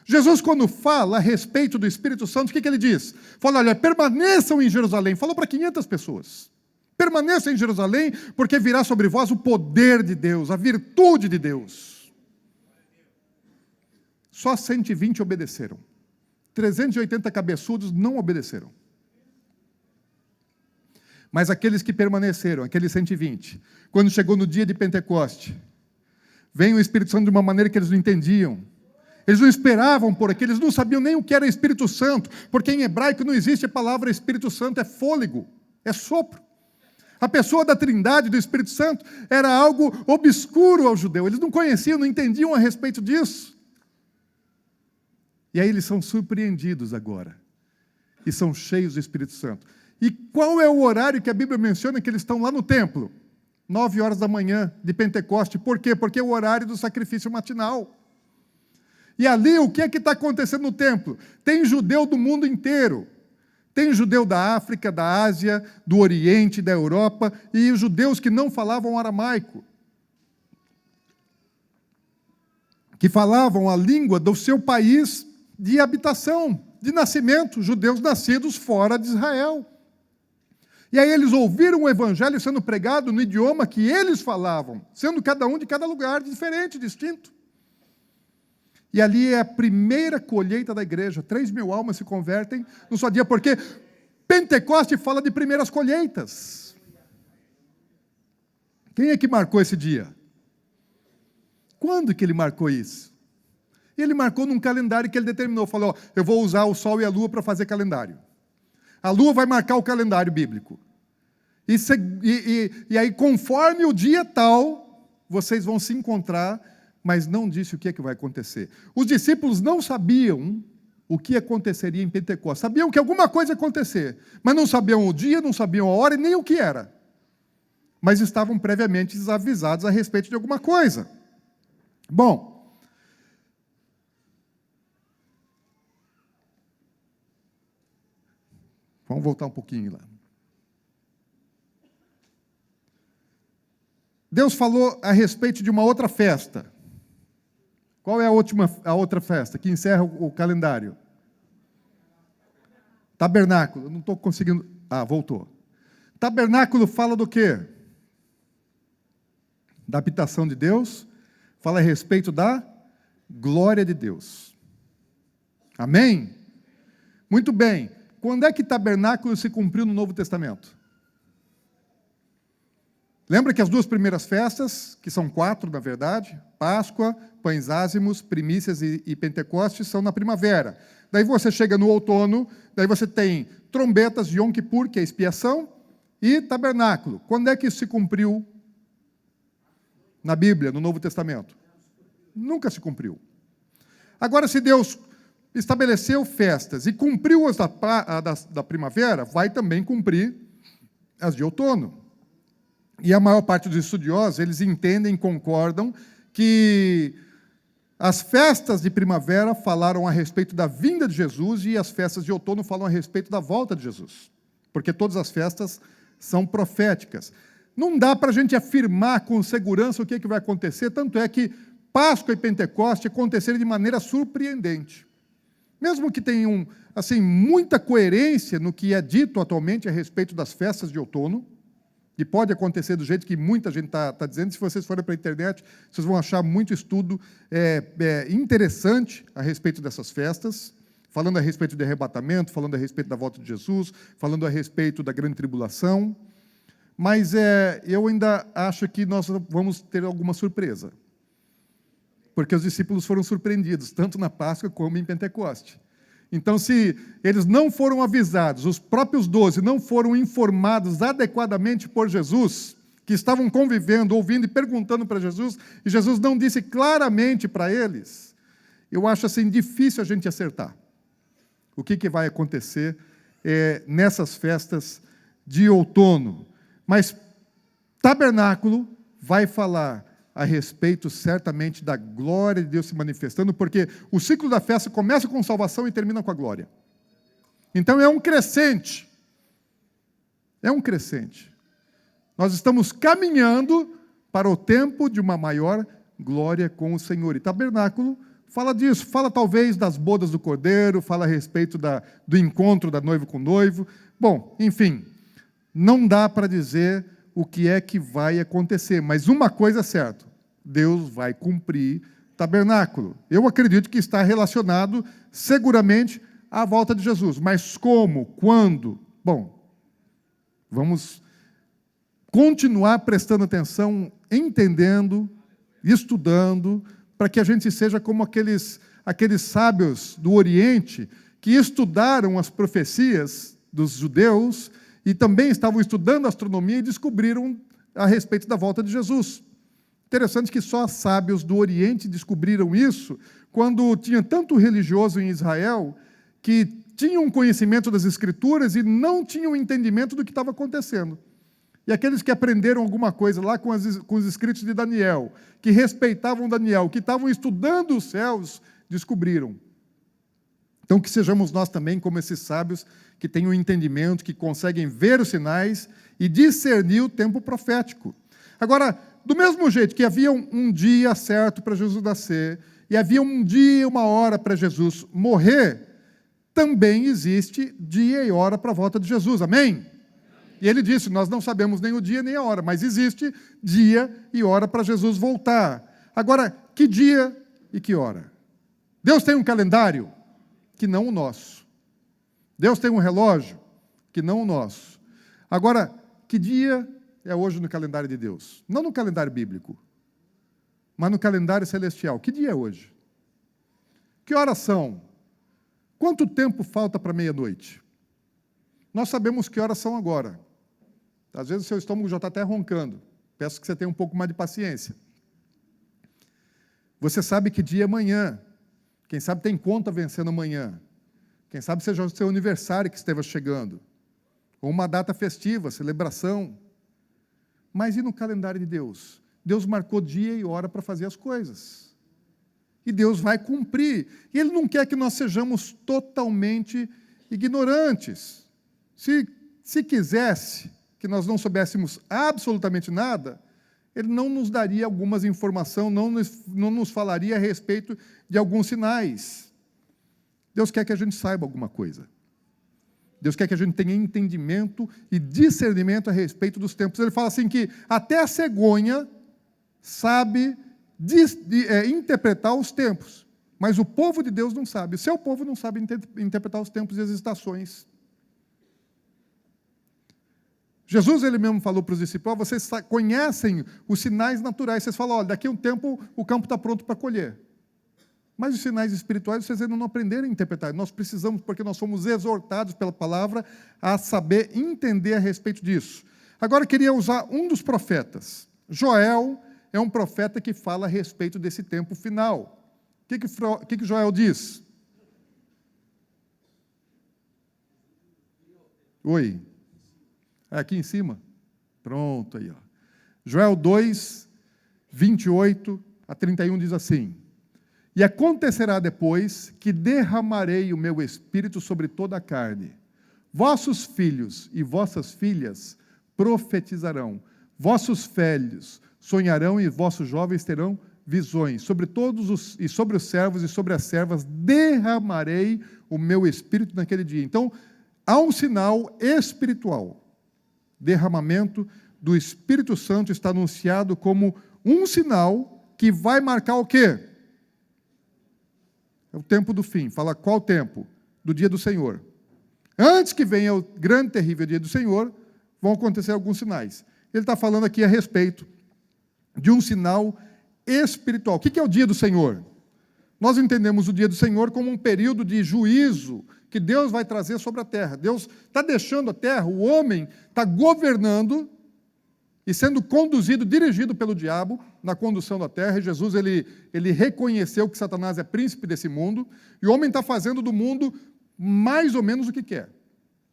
Jesus, quando fala a respeito do Espírito Santo, o que Ele diz? Fala, olha, permaneçam em Jerusalém. Falou para 500 pessoas. Permaneçam em Jerusalém, porque virá sobre vós o poder de Deus, a virtude de Deus. Só 120 obedeceram. 380 cabeçudos não obedeceram. Mas aqueles que permaneceram, aqueles 120, quando chegou no dia de Pentecoste, vem o Espírito Santo de uma maneira que eles não entendiam. Eles não esperavam por aquilo, eles não sabiam nem o que era Espírito Santo, porque em hebraico não existe a palavra Espírito Santo, é fôlego, é sopro. A pessoa da Trindade, do Espírito Santo, era algo obscuro ao judeu. Eles não conheciam, não entendiam a respeito disso. E aí eles são surpreendidos agora. E são cheios do Espírito Santo. E qual é o horário que a Bíblia menciona que eles estão lá no templo? 9 horas da manhã de Pentecoste. Por quê? Porque é o horário do sacrifício matinal. E ali, o que é que está acontecendo no templo? Tem judeu do mundo inteiro. Tem judeu da África, da Ásia, do Oriente, da Europa, e os judeus que não falavam aramaico. Que falavam a língua do seu país de habitação, de nascimento, judeus nascidos fora de Israel. E aí eles ouviram o evangelho sendo pregado no idioma que eles falavam, sendo cada um de cada lugar diferente, distinto. E ali é a primeira colheita da igreja, 3.000 almas se convertem num só dia, porque Pentecoste fala de primeiras colheitas. Quem é que marcou esse dia? Quando que ele marcou isso? Ele marcou num calendário que ele determinou, falou, ó, eu vou usar o sol e a lua para fazer calendário. A lua vai marcar o calendário bíblico. E aí, conforme o dia tal, vocês vão se encontrar, mas não disse o que é que vai acontecer. Os discípulos não sabiam o que aconteceria em Pentecostes. Sabiam que alguma coisa ia acontecer, mas não sabiam o dia, não sabiam a hora e nem o que era. Mas estavam previamente avisados a respeito de alguma coisa. Bom, vamos voltar um pouquinho lá. Deus falou a respeito de uma outra festa. Qual é a outra festa que encerra o calendário? Tabernáculo. Eu não estou conseguindo... Ah, voltou. Tabernáculo fala do quê? Da habitação de Deus. Fala a respeito da glória de Deus. Amém? Muito bem. Quando é que tabernáculo se cumpriu no Novo Testamento? Lembra que as 2 primeiras festas, que são 4 na verdade, Páscoa, Pães Ázimos, Primícias e Pentecostes, são na primavera. Daí você chega no outono, daí você tem trombetas de Yom Kippur, que é expiação, e tabernáculo. Quando é que isso se cumpriu na Bíblia, no Novo Testamento? Nunca se cumpriu. Agora, se Deus estabeleceu festas e cumpriu as da primavera, vai também cumprir as de outono. E a maior parte dos estudiosos, eles entendem, concordam, que as festas de primavera falaram a respeito da vinda de Jesus e as festas de outono falam a respeito da volta de Jesus. Porque todas as festas são proféticas. Não dá para a gente afirmar com segurança o que vai acontecer, tanto é que Páscoa e Pentecoste aconteceram de maneira surpreendente. Mesmo que tenham assim, muita coerência no que é dito atualmente a respeito das festas de outono, E pode acontecer do jeito que muita gente está dizendo. Se vocês forem para a internet, vocês vão achar muito estudo interessante a respeito dessas festas, falando a respeito de arrebatamento, falando a respeito da volta de Jesus, falando a respeito da grande tribulação. Mas eu ainda acho que nós vamos ter alguma surpresa. Porque os discípulos foram surpreendidos, tanto na Páscoa como em Pentecoste. Então, se eles não foram avisados, os próprios 12 não foram informados adequadamente por Jesus, que estavam convivendo, ouvindo e perguntando para Jesus, e Jesus não disse claramente para eles, eu acho assim difícil a gente acertar o que vai acontecer nessas festas de outono. Mas tabernáculo vai falar a respeito, certamente, da glória de Deus se manifestando, porque o ciclo da festa começa com salvação e termina com a glória. Então, é um crescente. É um crescente. Nós estamos caminhando para o tempo de uma maior glória com o Senhor. E tabernáculo fala disso, fala talvez das bodas do Cordeiro, fala a respeito do encontro da noiva com o noivo. Bom, enfim, não dá para dizer o que é que vai acontecer, mas uma coisa é certa, Deus vai cumprir tabernáculo. Eu acredito que está relacionado seguramente à volta de Jesus, mas como, quando? Bom, vamos continuar prestando atenção, entendendo, estudando, para que a gente seja como aqueles sábios do Oriente que estudaram as profecias dos judeus e também estavam estudando astronomia e descobriram a respeito da volta de Jesus. Interessante que só sábios do Oriente descobriram isso quando tinha tanto religioso em Israel que tinham conhecimento das Escrituras e não tinham entendimento do que estava acontecendo. E aqueles que aprenderam alguma coisa lá com os escritos de Daniel, que respeitavam Daniel, que estavam estudando os céus, descobriram. Então, que sejamos nós também como esses sábios que têm o entendimento, que conseguem ver os sinais e discernir o tempo profético. Agora, do mesmo jeito que havia um dia certo para Jesus nascer, e havia um dia e uma hora para Jesus morrer, também existe dia e hora para a volta de Jesus, amém? E ele disse, nós não sabemos nem o dia nem a hora, mas existe dia e hora para Jesus voltar. Agora, que dia e que hora? Deus tem um calendário que não o nosso. Deus tem um relógio que não o nosso. Agora, que dia é hoje no calendário de Deus? Não no calendário bíblico, mas no calendário celestial. Que dia é hoje? Que horas são? Quanto tempo falta para meia-noite? Nós sabemos que horas são agora. Às vezes o seu estômago já está até roncando. Peço que você tenha um pouco mais de paciência. Você sabe que dia é amanhã. Quem sabe tem conta vencendo amanhã. Quem sabe seja o seu aniversário que esteja chegando. Ou uma data festiva, celebração. Mas e no calendário de Deus? Deus marcou dia e hora para fazer as coisas. E Deus vai cumprir. E Ele não quer que nós sejamos totalmente ignorantes. Se quisesse que nós não soubéssemos absolutamente nada, Ele não nos daria algumas informações, não nos falaria a respeito de alguns sinais. Deus quer que a gente saiba alguma coisa. Deus quer que a gente tenha entendimento e discernimento a respeito dos tempos. Ele fala assim que até a cegonha sabe interpretar os tempos, mas o povo de Deus não sabe. O seu povo não sabe interpretar os tempos e as estações. Jesus, ele mesmo falou para os discípulos, vocês conhecem os sinais naturais. Vocês falam, olha, daqui a um tempo o campo está pronto para colher. Mas os sinais espirituais vocês ainda não aprenderam a interpretar. Nós precisamos, porque nós somos exortados pela palavra, a saber entender a respeito disso. Agora eu queria usar um dos profetas. Joel é um profeta que fala a respeito desse tempo final. O que Joel diz? Oi. É aqui em cima? Pronto, aí. Ó. Joel 2, 28 a 31 diz assim, e acontecerá depois que derramarei o meu espírito sobre toda a carne. Vossos filhos e vossas filhas profetizarão. Vossos velhos sonharão e vossos jovens terão visões. Sobre os servos e sobre as servas derramarei o meu espírito naquele dia. Então, há um sinal espiritual. Derramamento do Espírito Santo está anunciado como um sinal que vai marcar o quê? É o tempo do fim. Fala qual tempo? Do dia do Senhor. Antes que venha o grande e terrível dia do Senhor, vão acontecer alguns sinais. Ele está falando aqui a respeito de um sinal espiritual. O que é o dia do Senhor? Nós entendemos o dia do Senhor como um período de juízo que Deus vai trazer sobre a terra. Deus está deixando a terra, o homem está governando e sendo conduzido, dirigido pelo diabo na condução da terra. E Jesus ele reconheceu que Satanás é príncipe desse mundo, e o homem está fazendo do mundo mais ou menos o que quer,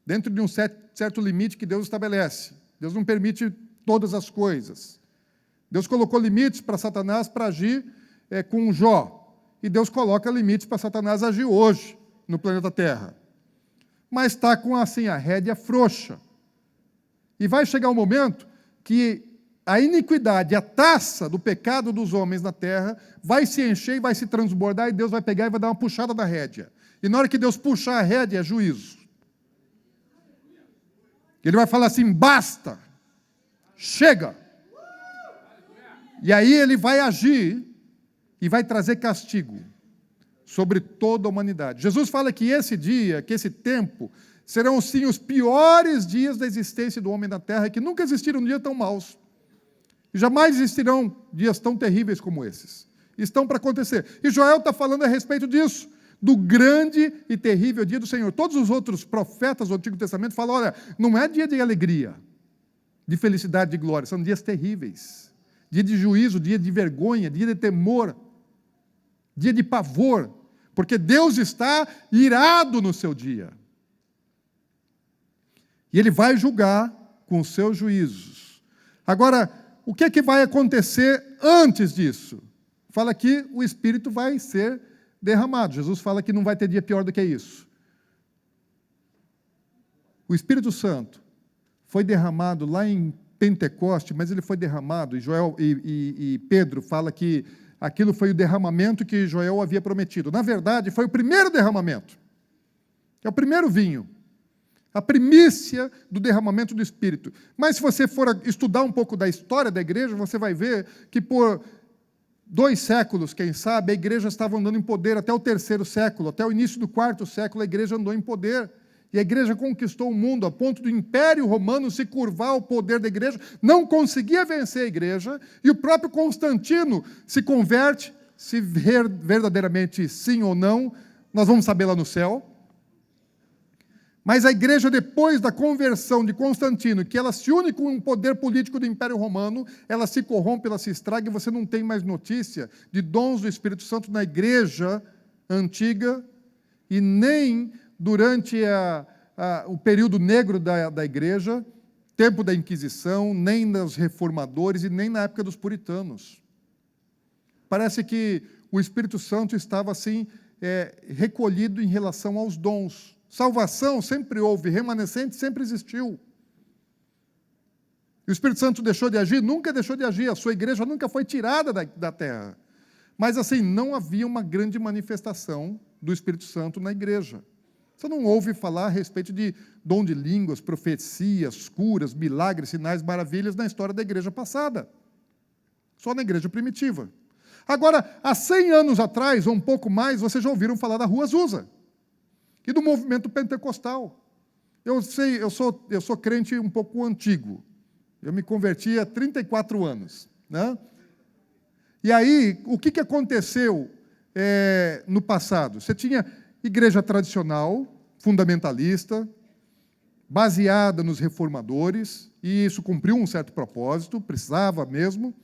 dentro de um certo limite que Deus estabelece. Deus não permite todas as coisas. Deus colocou limites para Satanás para agir com Jó, e Deus coloca limites para Satanás agir hoje no planeta Terra. Mas está com assim, a rédea frouxa. E vai chegar um momento que a iniquidade, a taça do pecado dos homens na terra, vai se encher e vai se transbordar, e Deus vai pegar e vai dar uma puxada da rédea. E na hora que Deus puxar a rédea, é juízo. Ele vai falar assim, basta, chega. E aí ele vai agir e vai trazer castigo sobre toda a humanidade. Jesus fala que esse dia, que esse tempo, serão sim os piores dias da existência do homem na terra, que nunca existiram dias tão maus. E jamais existirão dias tão terríveis como esses. Estão para acontecer. E Joel está falando a respeito disso, do grande e terrível dia do Senhor. Todos os outros profetas do Antigo Testamento falam, olha, não é dia de alegria, de felicidade, de glória, são dias terríveis. Dia de juízo, dia de vergonha, dia de temor, dia de pavor, porque Deus está irado no seu dia. E Ele vai julgar com os seus juízos. Agora, o que é que vai acontecer antes disso? Fala que o Espírito vai ser derramado. Jesus fala que não vai ter dia pior do que isso. O Espírito Santo foi derramado lá em Pentecoste, mas ele foi derramado, e Joel e Pedro fala que aquilo foi o derramamento que Joel havia prometido. Na verdade, foi o primeiro derramamento. É o primeiro vinho. A primícia do derramamento do Espírito. Mas se você for estudar um pouco da história da igreja, você vai ver que por 2 séculos, quem sabe, a igreja estava andando em poder até o 3º século, até o início do 4º século, a igreja andou em poder. E a igreja conquistou o mundo a ponto do Império Romano se curvar ao poder da igreja, não conseguia vencer a igreja, e o próprio Constantino se converte, se verdadeiramente sim ou não, nós vamos saber lá no céu. Mas a igreja, depois da conversão de Constantino, que ela se une com o poder político do Império Romano, ela se corrompe, ela se estraga, e você não tem mais notícia de dons do Espírito Santo na igreja antiga, e nem durante o período negro da igreja, tempo da Inquisição, nem dos reformadores, e nem na época dos puritanos. Parece que o Espírito Santo estava assim, recolhido em relação aos dons. Salvação sempre houve, remanescente sempre existiu. E o Espírito Santo deixou de agir? Nunca deixou de agir, a sua igreja nunca foi tirada da terra. Mas assim, não havia uma grande manifestação do Espírito Santo na igreja. Você não ouve falar a respeito de dom de línguas, profecias, curas, milagres, sinais, maravilhas na história da igreja passada. Só na igreja primitiva. Agora, há 100 anos atrás, ou um pouco mais, vocês já ouviram falar da Rua Azusa e do movimento pentecostal. Eu sou crente um pouco antigo. Eu me converti há 34 anos. Né? E aí, o que aconteceu no passado? Você tinha igreja tradicional, fundamentalista, baseada nos reformadores, e isso cumpriu um certo propósito, precisava mesmo,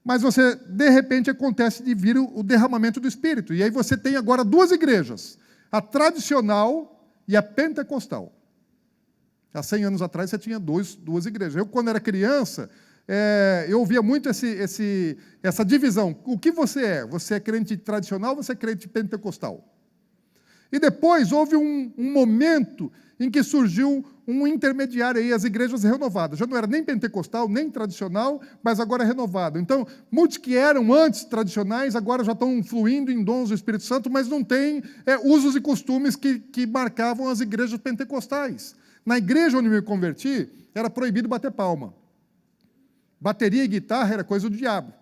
mas você, de repente, acontece de vir o derramamento do Espírito, e aí você tem agora 2 igrejas, a tradicional e a pentecostal. Há 100 anos atrás você tinha 2 igrejas. Eu, quando era criança, eu ouvia muito essa divisão. O que você é? Você é crente tradicional ou você é crente pentecostal? E depois houve um momento em que surgiu um intermediário aí, as igrejas renovadas. Já não era nem pentecostal, nem tradicional, mas agora é renovado. Então, muitos que eram antes tradicionais, agora já estão fluindo em dons do Espírito Santo, mas não têm usos e costumes que marcavam as igrejas pentecostais. Na igreja onde me converti, era proibido bater palma. Bateria e guitarra era coisa do diabo.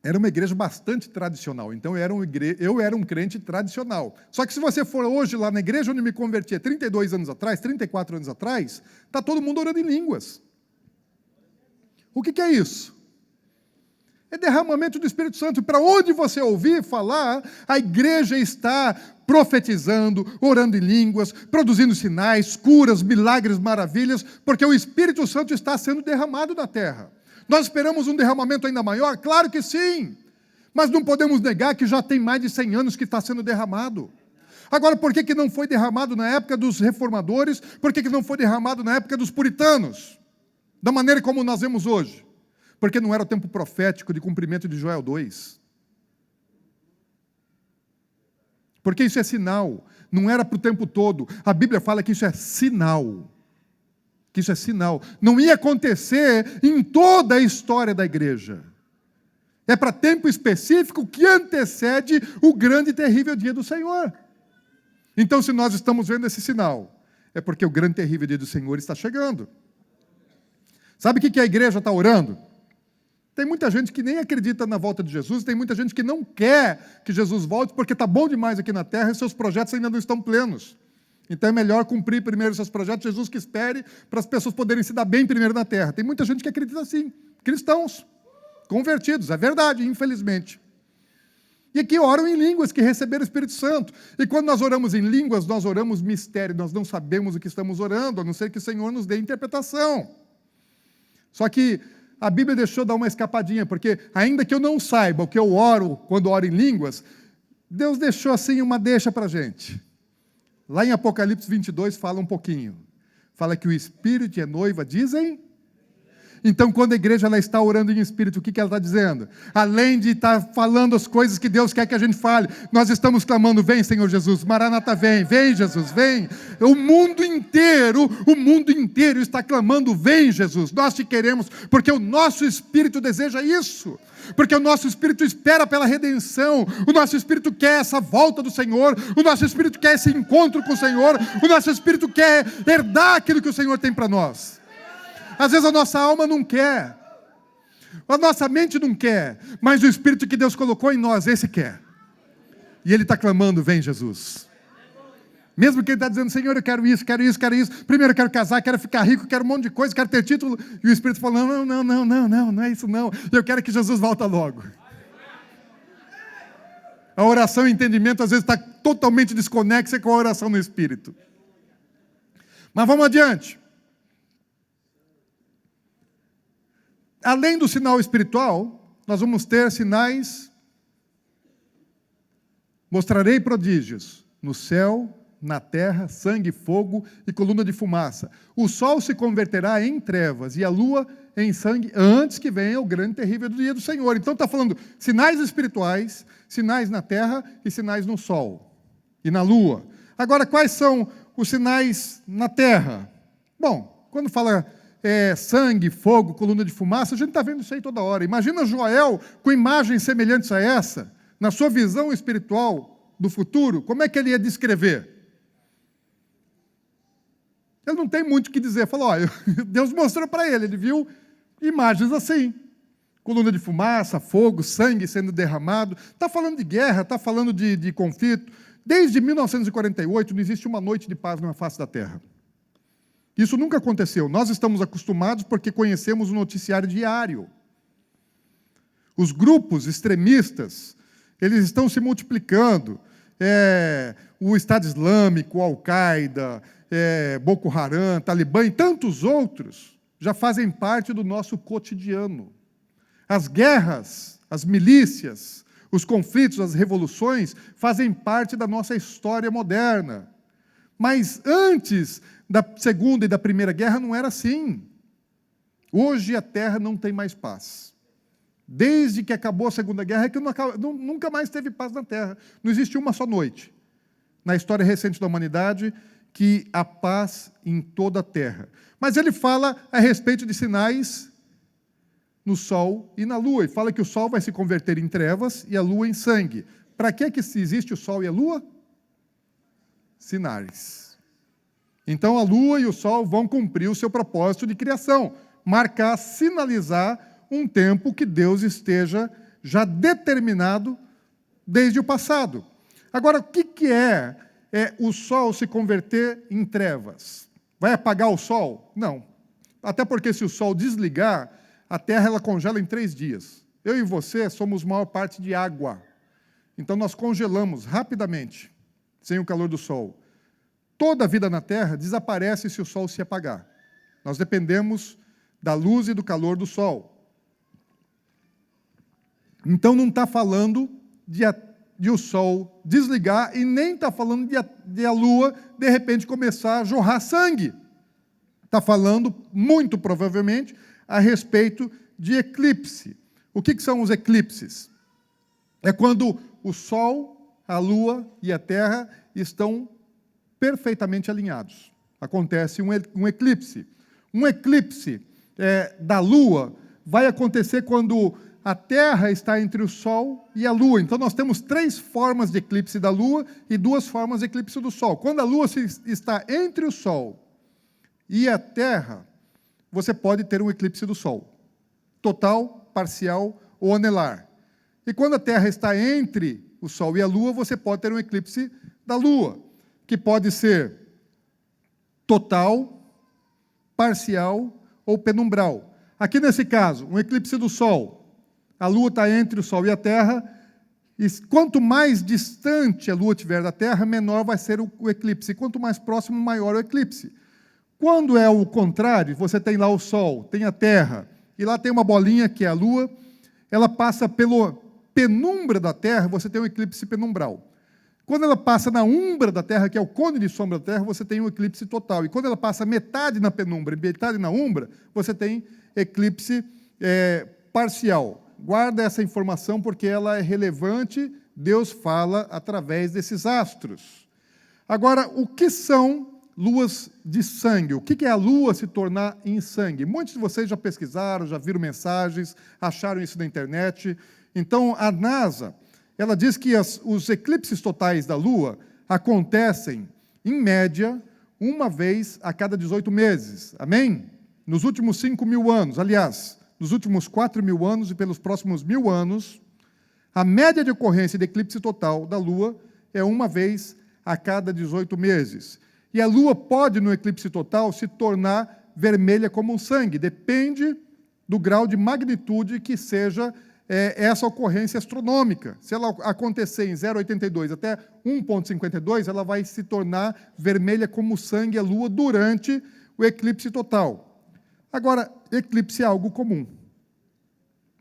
Era uma igreja bastante tradicional, então eu era um crente tradicional. Só que se você for hoje lá na igreja onde me converti, 32 anos atrás, 34 anos atrás, está todo mundo orando em línguas. O que é isso? É derramamento do Espírito Santo. Para onde você ouvir falar, a igreja está profetizando, orando em línguas, produzindo sinais, curas, milagres, maravilhas, porque o Espírito Santo está sendo derramado na terra. Nós esperamos um derramamento ainda maior? Claro que sim, mas não podemos negar que já tem mais de 100 anos que está sendo derramado. Agora, por que não foi derramado na época dos reformadores? Por que não foi derramado na época dos puritanos? Da maneira como nós vemos hoje? Porque não era o tempo profético de cumprimento de Joel 2. Porque isso é sinal, não era para o tempo todo. A Bíblia fala que isso é sinal. Que isso é sinal. Não ia acontecer em toda a história da igreja. É para tempo específico que antecede o grande e terrível dia do Senhor. Então, se nós estamos vendo esse sinal, é porque o grande e terrível dia do Senhor está chegando. Sabe o que a igreja está orando? Tem muita gente que nem acredita na volta de Jesus, tem muita gente que não quer que Jesus volte, porque está bom demais aqui na terra e seus projetos ainda não estão plenos. Então é melhor cumprir primeiro seus projetos, Jesus que espere, para as pessoas poderem se dar bem primeiro na terra. Tem muita gente que acredita assim, cristãos, convertidos, é verdade, infelizmente. E que oram em línguas, que receberam o Espírito Santo. E quando nós oramos em línguas, nós oramos mistério, nós não sabemos o que estamos orando, a não ser que o Senhor nos dê interpretação. Só que a Bíblia deixou dar uma escapadinha, porque ainda que eu não saiba o que eu oro quando oro em línguas, Deus deixou assim uma deixa para a gente. Lá em Apocalipse 22 fala um pouquinho. Fala que o Espírito e a noiva dizem. Então, quando a igreja ela está orando em Espírito, o que ela está dizendo? Além de estar falando as coisas que Deus quer que a gente fale, nós estamos clamando, vem Senhor Jesus, Maranata vem, vem Jesus, vem. O mundo inteiro está clamando, vem Jesus, nós te queremos, porque o nosso Espírito deseja isso. Porque o nosso Espírito espera pela redenção, o nosso Espírito quer essa volta do Senhor, o nosso Espírito quer esse encontro com o Senhor, o nosso Espírito quer herdar aquilo que o Senhor tem para nós. Às vezes a nossa alma não quer, a nossa mente não quer, mas o Espírito que Deus colocou em nós, esse quer. E Ele está clamando, vem Jesus. Mesmo que Ele está dizendo, Senhor, eu quero isso, quero isso, quero isso. Primeiro eu quero casar, quero ficar rico, quero um monte de coisa, quero ter título. E o Espírito falando, não é isso não. Eu quero que Jesus volte logo. A oração e o entendimento às vezes está totalmente desconexa com a oração no Espírito. Mas vamos adiante. Além do sinal espiritual, nós vamos ter sinais. Mostrarei prodígios no céu, na terra, sangue, fogo e coluna de fumaça. O sol se converterá em trevas e a lua em sangue antes que venha o grande e terrível dia do Senhor. Então está falando sinais espirituais, sinais na terra e sinais no sol e na lua. Agora, quais são os sinais na terra? Bom, quando fala sangue, fogo, coluna de fumaça, a gente está vendo isso aí toda hora. Imagina Joel com imagens semelhantes a essa, na sua visão espiritual do futuro, como é que ele ia descrever? Ele não tem muito o que dizer. Falou, Deus mostrou para ele viu imagens assim. Coluna de fumaça, fogo, sangue sendo derramado. Está falando de guerra, está falando de conflito. Desde 1948 não existe uma noite de paz na face da terra. Isso nunca aconteceu. Nós estamos acostumados porque conhecemos o noticiário diário. Os grupos extremistas, eles estão se multiplicando. O Estado Islâmico, Al-Qaeda, Boko Haram, Talibã e tantos outros já fazem parte do nosso cotidiano. As guerras, as milícias, os conflitos, as revoluções fazem parte da nossa história moderna. Mas antes da Segunda e da Primeira Guerra não era assim. Hoje a Terra não tem mais paz. Desde que acabou a Segunda Guerra, é que nunca mais teve paz na Terra. Não existe uma só noite, na história recente da humanidade, que há paz em toda a Terra. Mas ele fala a respeito de sinais no Sol e na Lua. E fala que o Sol vai se converter em trevas e a Lua em sangue. Para que existe o Sol e a Lua? Sinais. Então, a Lua e o Sol vão cumprir o seu propósito de criação, marcar, sinalizar um tempo que Deus esteja já determinado desde o passado. Agora, o que é o Sol se converter em trevas? Vai apagar o Sol? Não. Até porque se o Sol desligar, a Terra ela congela em 3 dias. Eu e você somos maior parte de água. Então, nós congelamos rapidamente, sem o calor do Sol. Toda a vida na Terra desaparece se o Sol se apagar. Nós dependemos da luz e do calor do Sol. Então, não está falando de o Sol desligar e nem está falando de a Lua, de repente, começar a jorrar sangue. Está falando, muito provavelmente, a respeito de eclipse. O que são os eclipses? É quando o Sol, a Lua e a Terra estão perfeitamente alinhados. Acontece um eclipse. Um eclipse da Lua vai acontecer quando a Terra está entre o Sol e a Lua. Então, nós temos 3 formas de eclipse da Lua e 2 formas de eclipse do Sol. Quando a Lua está entre o Sol e a Terra, você pode ter um eclipse do Sol. Total, parcial ou anelar. E quando a Terra está entre o Sol e a Lua, você pode ter um eclipse da Lua, que pode ser total, parcial ou penumbral. Aqui nesse caso, um eclipse do Sol. A Lua está entre o Sol e a Terra, e quanto mais distante a Lua estiver da Terra, menor vai ser o eclipse. E quanto mais próximo, maior o eclipse. Quando é o contrário, você tem lá o Sol, tem a Terra, e lá tem uma bolinha que é a Lua, ela passa pela penumbra da Terra, você tem um eclipse penumbral. Quando ela passa na umbra da Terra, que é o cone de sombra da Terra, você tem um eclipse total. E quando ela passa metade na penumbra e metade na umbra, você tem eclipse parcial. Guarda essa informação porque ela é relevante, Deus fala através desses astros. Agora, o que são luas de sangue? O que é a Lua se tornar em sangue? Muitos de vocês já pesquisaram, já viram mensagens, acharam isso na internet. Então, a NASA, ela diz que os eclipses totais da Lua acontecem, em média, uma vez a cada 18 meses. Amém? Nos últimos 5.000 anos, aliás, nos últimos 4.000 anos e pelos próximos 1.000 anos, a média de ocorrência de eclipse total da Lua é uma vez a cada 18 meses. E a Lua pode, no eclipse total, se tornar vermelha como um sangue. Depende do grau de magnitude que seja essa ocorrência astronômica. Se ela acontecer em 0,82 até 1,52, ela vai se tornar vermelha como sangue a Lua durante o eclipse total. Agora, eclipse é algo comum.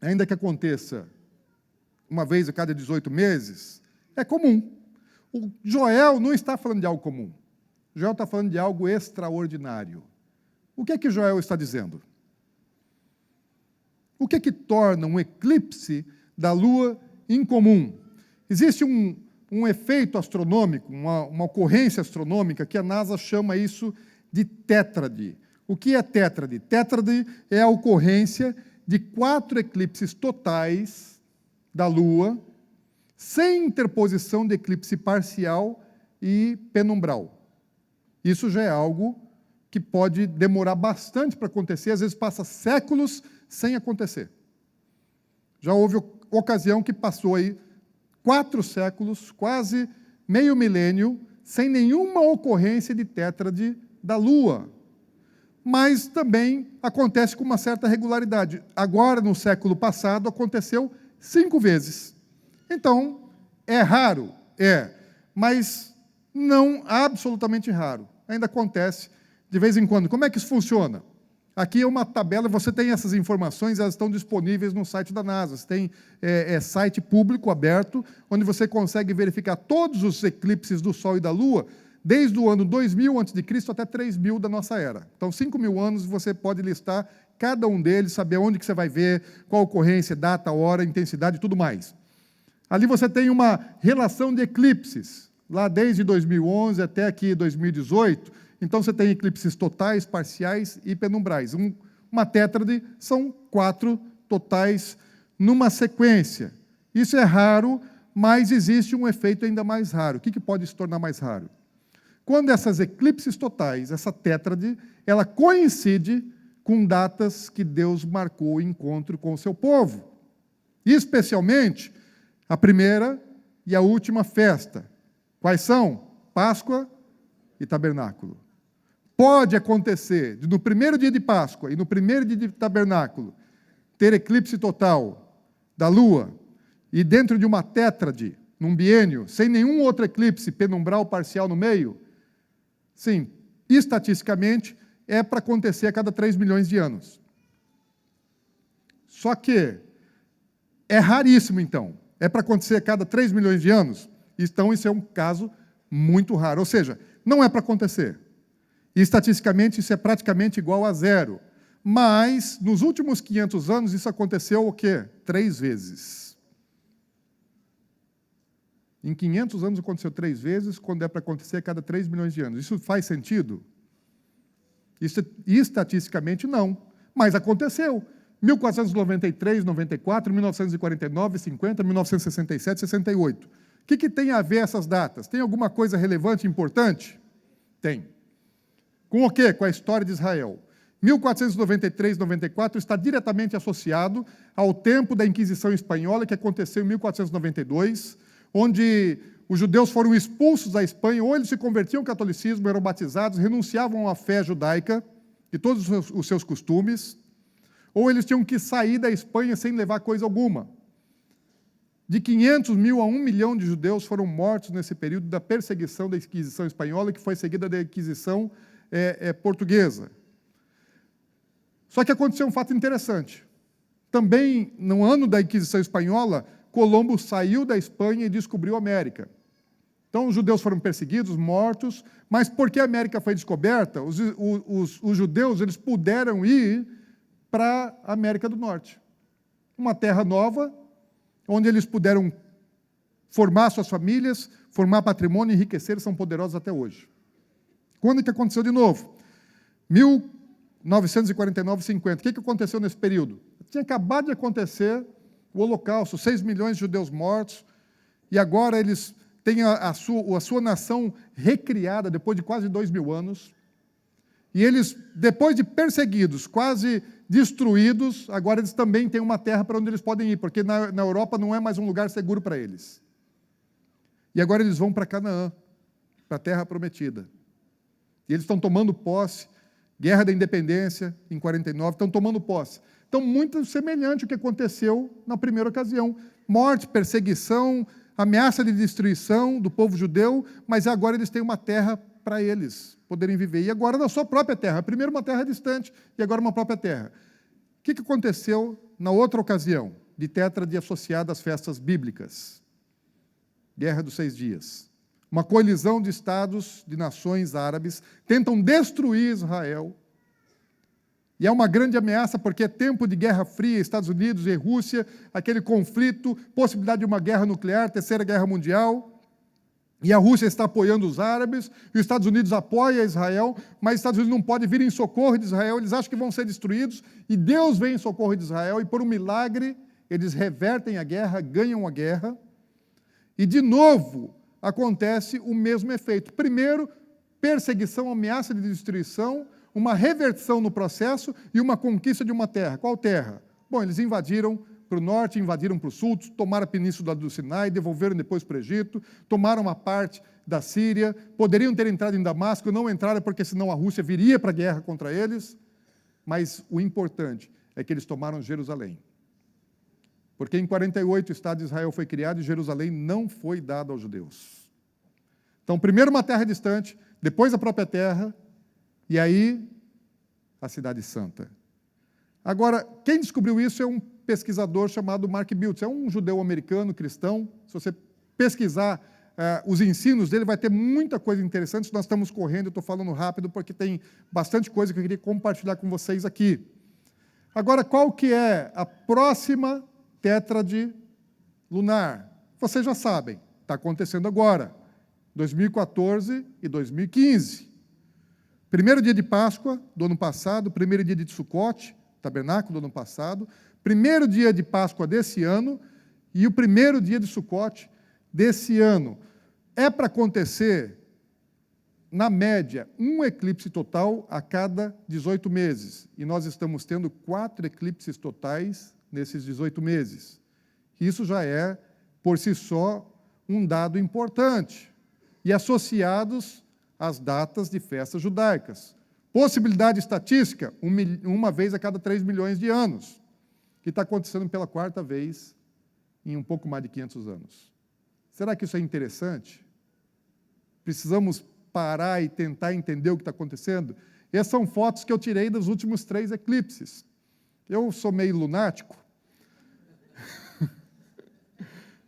Ainda que aconteça uma vez a cada 18 meses, é comum. O Joel não está falando de algo comum. O Joel está falando de algo extraordinário. O que é que Joel está dizendo? O que é que torna um eclipse da Lua incomum? Existe um efeito astronômico, uma ocorrência astronômica, que a NASA chama isso de tétrade. O que é tétrade? Tétrade é a ocorrência de 4 eclipses totais da Lua, sem interposição de eclipse parcial e penumbral. Isso já é algo que pode demorar bastante para acontecer, às vezes passa séculos sem acontecer. Já houve ocasião que passou aí 4 séculos, quase meio milênio, sem nenhuma ocorrência de tétrade da Lua. Mas também acontece com uma certa regularidade. Agora, no século passado, aconteceu 5 vezes. Então, é raro? É, mas não absolutamente raro. Ainda acontece de vez em quando. Como é que isso funciona? Aqui é uma tabela, você tem essas informações, elas estão disponíveis no site da NASA. Você tem site público aberto, onde você consegue verificar todos os eclipses do Sol e da Lua, desde o ano 2000 a.C. até 3000 da nossa era. Então, 5.000 anos, você pode listar cada um deles, saber onde que você vai ver, qual ocorrência, data, hora, intensidade e tudo mais. Ali você tem uma relação de eclipses, lá desde 2011 até aqui 2018. Então, você tem eclipses totais, parciais e penumbrais. Uma tétrade são 4 totais numa sequência. Isso é raro, mas existe um efeito ainda mais raro. O que pode se tornar mais raro? quando essas eclipses totais, essa tétrade, ela coincide com datas que Deus marcou o encontro com o seu povo. Especialmente a primeira e a última festa. Quais são? Páscoa e tabernáculo. Pode acontecer de no primeiro dia de Páscoa e no primeiro dia de tabernáculo ter eclipse total da lua e dentro de uma tétrade, num biênio, sem nenhum outro eclipse penumbral parcial no meio? Sim, estatisticamente é para acontecer a cada 3 milhões de anos. Só que é raríssimo, então. É para acontecer a cada 3 milhões de anos? Então, isso é um caso muito raro. Ou seja, não é para acontecer. E, estatisticamente, isso é praticamente igual a zero. Mas, nos últimos 500 anos, isso aconteceu o quê? 3 vezes. Em 500 anos aconteceu 3 vezes, quando é para acontecer a cada 3 milhões de anos. Isso faz sentido? Isso, estatisticamente, não. Mas aconteceu. 1493, 94, 1949, 50, 1967, 68. O que tem a ver essas datas? Tem alguma coisa relevante, importante? Tem. Com o quê? Com a história de Israel. 1493, 94 está diretamente associado ao tempo da Inquisição Espanhola, que aconteceu em 1492, onde os judeus foram expulsos da Espanha, ou eles se convertiam ao catolicismo, eram batizados, renunciavam à fé judaica e todos os seus costumes, ou eles tinham que sair da Espanha sem levar coisa alguma. De 500 mil a 1 milhão de judeus foram mortos nesse período da perseguição da Inquisição Espanhola, que foi seguida da Inquisição portuguesa. Só que aconteceu um fato interessante. Também, no ano da Inquisição Espanhola, Colombo saiu da Espanha e descobriu a América. Então, os judeus foram perseguidos, mortos, mas porque a América foi descoberta, os judeus eles puderam ir para a América do Norte. Uma terra nova, onde eles puderam formar suas famílias, formar patrimônio, enriquecer, são poderosos até hoje. Quando que aconteceu de novo? 1949, 50. O que aconteceu nesse período? Tinha acabado de acontecer o Holocausto, 6 milhões de judeus mortos, e agora eles têm a sua nação recriada depois de quase 2.000 anos, e eles, depois de perseguidos, quase destruídos, agora eles também têm uma terra para onde eles podem ir, porque na Europa não é mais um lugar seguro para eles. E agora eles vão para Canaã, para a terra prometida. E eles estão tomando posse, Guerra da Independência, em 49, estão tomando posse. Então, muito semelhante ao que aconteceu na primeira ocasião. Morte, perseguição, ameaça de destruição do povo judeu, mas agora eles têm uma terra para eles poderem viver. E agora na sua própria terra. Primeiro uma terra distante e agora uma própria terra. O que aconteceu na outra ocasião, de tétrade associada às festas bíblicas? Guerra dos 6 dias. Uma colisão de estados, de nações árabes, tentam destruir Israel. E é uma grande ameaça, porque é tempo de Guerra Fria, Estados Unidos e Rússia, aquele conflito, possibilidade de uma guerra nuclear, Terceira Guerra Mundial. E a Rússia está apoiando os árabes, e os Estados Unidos apoia Israel, mas os Estados Unidos não podem vir em socorro de Israel, eles acham que vão ser destruídos, e Deus vem em socorro de Israel, e por um milagre, eles revertem a guerra, ganham a guerra, e de novo acontece o mesmo efeito. Primeiro, perseguição, ameaça de destruição, uma reversão no processo e uma conquista de uma terra. Qual terra? Bom, eles invadiram para o norte, invadiram para o sul, tomaram a península do Sinai, devolveram depois para o Egito, tomaram uma parte da Síria, poderiam ter entrado em Damasco, não entraram porque senão a Rússia viria para a guerra contra eles, mas o importante é que eles tomaram Jerusalém. Porque em 48 o Estado de Israel foi criado e Jerusalém não foi dado aos judeus. Então, primeiro uma terra distante, depois a própria terra, e aí a Cidade Santa. Agora, quem descobriu isso é um pesquisador chamado Mark Biltz, é um judeu americano, cristão. Se você pesquisar os ensinos dele, vai ter muita coisa interessante. Nós estamos correndo, eu estou falando rápido, porque tem bastante coisa que eu queria compartilhar com vocês aqui. Agora, qual que é a próxima tétrade lunar? Vocês já sabem, está acontecendo agora, 2014 e 2015. Primeiro dia de Páscoa do ano passado, primeiro dia de Sucote, tabernáculo do ano passado, primeiro dia de Páscoa desse ano e o primeiro dia de Sucote desse ano. É para acontecer na média, um eclipse total a cada 18 meses. E nós estamos tendo 4 eclipses totais nesses 18 meses. Isso já é, por si só, um dado importante. E associados às datas de festas judaicas. Possibilidade estatística, uma vez a cada 3 milhões de anos, que está acontecendo pela 4ª vez em um pouco mais de 500 anos. Será que isso é interessante? Precisamos parar e tentar entender o que está acontecendo? Essas são fotos que eu tirei dos últimos 3 eclipses. Eu sou meio lunático.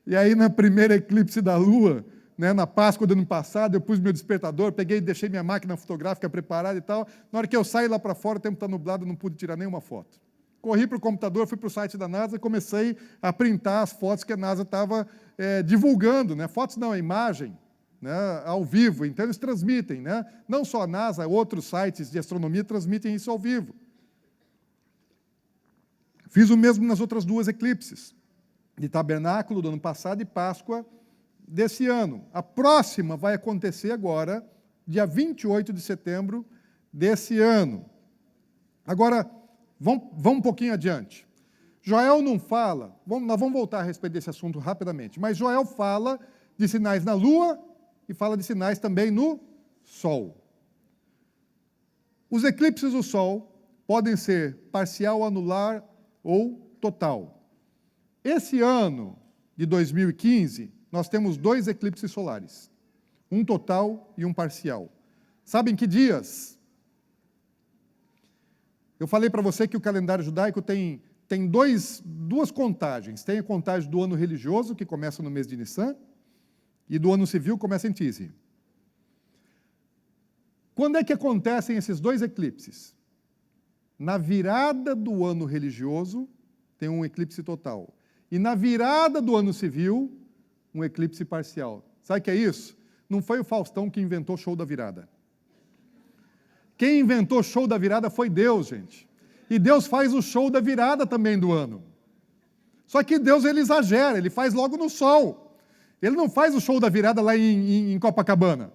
E aí, na primeira eclipse da Lua, né, na Páscoa do ano passado, eu pus meu despertador, peguei e deixei minha máquina fotográfica preparada e tal. Na hora que eu saí lá para fora, o tempo está nublado, eu não pude tirar nenhuma foto. Corri para o computador, fui para o site da NASA e comecei a printar as fotos que a NASA estava divulgando. Né? Fotos não, imagem, né, ao vivo. Então, eles transmitem. Né? Não só a NASA, outros sites de astronomia transmitem isso ao vivo. Fiz o mesmo nas outras 2 eclipses, de Tabernáculo do ano passado e Páscoa desse ano. A próxima vai acontecer agora, dia 28 de setembro desse ano. Agora, vamos um pouquinho adiante. Joel não fala, nós vamos voltar a respeito desse assunto rapidamente, mas Joel fala de sinais na Lua e fala de sinais também no Sol. Os eclipses do Sol podem ser parcial, anular ou total. Esse ano de 2015, nós temos 2 eclipses solares, um total e um parcial. Sabem que dias? Eu falei para você que o calendário judaico tem duas contagens. Tem a contagem do ano religioso, que começa no mês de Nissan, e do ano civil, que começa em Tisri. Quando é que acontecem esses 2 eclipses? Na virada do ano religioso, tem um eclipse total. E na virada do ano civil, um eclipse parcial. Sabe o que é isso? Não foi o Faustão que inventou o show da virada. Quem inventou o show da virada foi Deus, gente. E Deus faz o show da virada também do ano. Só que Deus, ele exagera, ele faz logo no sol. Ele não faz o show da virada lá em Copacabana.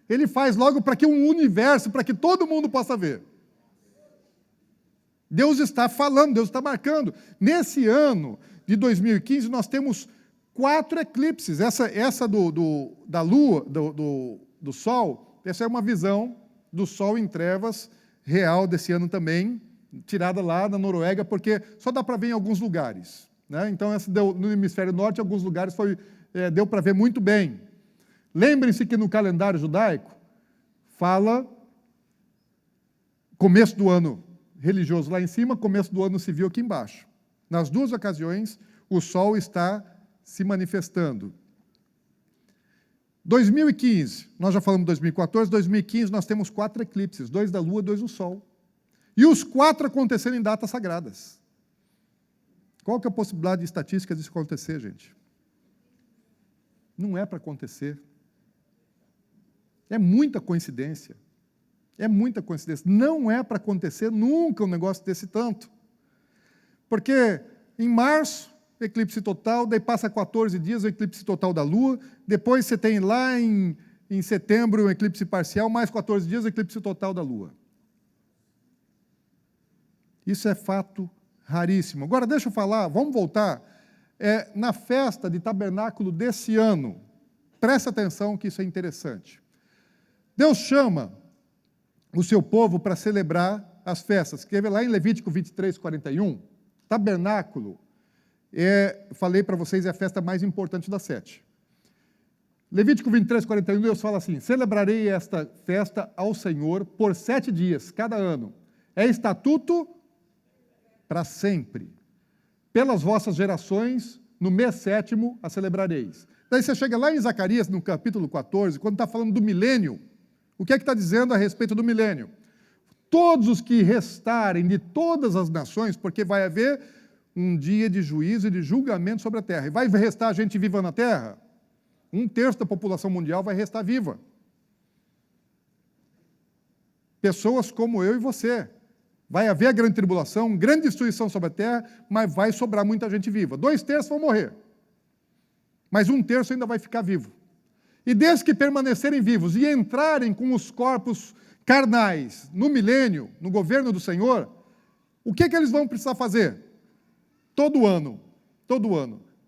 Ele faz logo para que um universo, para que todo mundo possa ver. Deus está falando, Deus está marcando. Nesse ano de 2015, nós temos 4 eclipses. Essa da Lua, do Sol, essa é uma visão do Sol em trevas real desse ano também, tirada lá da Noruega, porque só dá para ver em alguns lugares. Né? Então, essa no hemisfério norte, em alguns lugares deu para ver muito bem. Lembrem-se que no calendário judaico fala começo do ano religioso lá em cima, começo do ano civil aqui embaixo. Nas 2 ocasiões, o Sol está se manifestando. 2015, nós já falamos de 2014, 2015 nós temos 4 eclipses, 2 da Lua, 2 do Sol. E os 4 acontecendo em datas sagradas. Qual que é a possibilidade estatística disso acontecer, gente? Não é para acontecer. É muita coincidência. É muita coincidência. Não é para acontecer nunca um negócio desse tanto. Porque em março, eclipse total, daí passa 14 dias o eclipse total da Lua, depois você tem lá em setembro o eclipse parcial, mais 14 dias o eclipse total da Lua. Isso é fato raríssimo. Agora, deixa eu falar, vamos voltar, na festa de tabernáculo desse ano, presta atenção que isso é interessante. Deus chama o seu povo para celebrar as festas, que lá em Levítico 23, 41, tabernáculo, falei para vocês, é a festa mais importante das 7. Levítico 23, 41, Deus fala assim: celebrarei esta festa ao Senhor por 7 dias, cada ano. É estatuto para sempre. Pelas vossas gerações, no mês 7º, a celebrareis. Daí você chega lá em Zacarias, no capítulo 14, quando está falando do milênio, o que é que está dizendo a respeito do milênio? Todos os que restarem de todas as nações, porque vai haver um dia de juízo e de julgamento sobre a terra. E vai restar gente viva na terra? 1/3 da população mundial vai restar viva. Pessoas como eu e você. Vai haver a grande tribulação, grande destruição sobre a terra, mas vai sobrar muita gente viva. 2/3 vão morrer. Mas 1/3 ainda vai ficar vivo. E desde que permanecerem vivos e entrarem com os corpos carnais no milênio, no governo do Senhor, o que eles vão precisar fazer? Todo ano,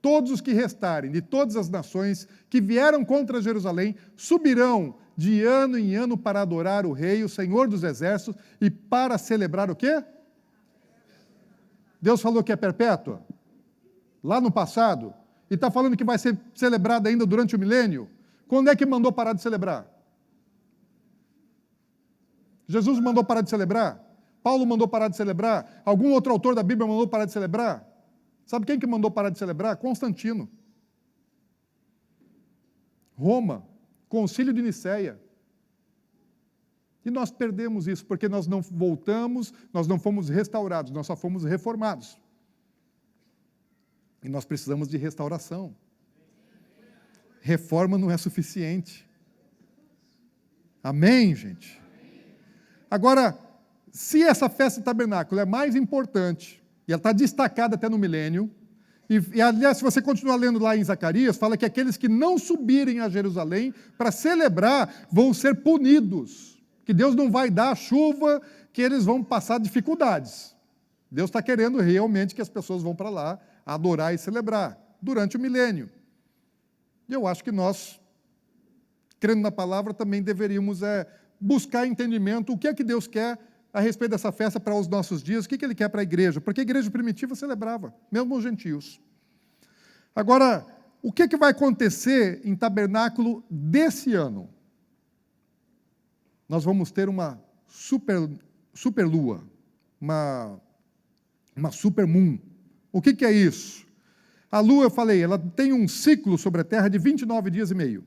todos os que restarem de todas as nações que vieram contra Jerusalém subirão de ano em ano para adorar o Rei, o Senhor dos Exércitos, e para celebrar o quê? Deus falou que é perpétua? Lá no passado. E está falando que vai ser celebrada ainda durante o milênio? Quando é que mandou parar de celebrar? Jesus mandou parar de celebrar? Paulo mandou parar de celebrar? Algum outro autor da Bíblia mandou parar de celebrar? Sabe quem que mandou parar de celebrar? Constantino. Roma, Concílio de Nicéia. E nós perdemos isso, porque nós não voltamos, nós não fomos restaurados, nós só fomos reformados. E nós precisamos de restauração. Reforma não é suficiente. Amém, gente? Agora, se essa festa do tabernáculo é mais importante, e ela está destacada até no milênio, e aliás, se você continuar lendo lá em Zacarias, fala que aqueles que não subirem a Jerusalém para celebrar vão ser punidos, que Deus não vai dar a chuva, que eles vão passar dificuldades. Deus está querendo realmente que as pessoas vão para lá adorar e celebrar durante o milênio. E eu acho que nós, crendo na palavra, também deveríamos buscar entendimento, o que é que Deus quer a respeito dessa festa para os nossos dias, o que Ele quer para a igreja, porque a igreja primitiva celebrava, mesmo os gentios. Agora, o que vai acontecer em tabernáculo desse ano? Nós vamos ter uma super lua, uma super moon. O que é isso? A lua, eu falei, ela tem um ciclo sobre a Terra de 29 dias e meio.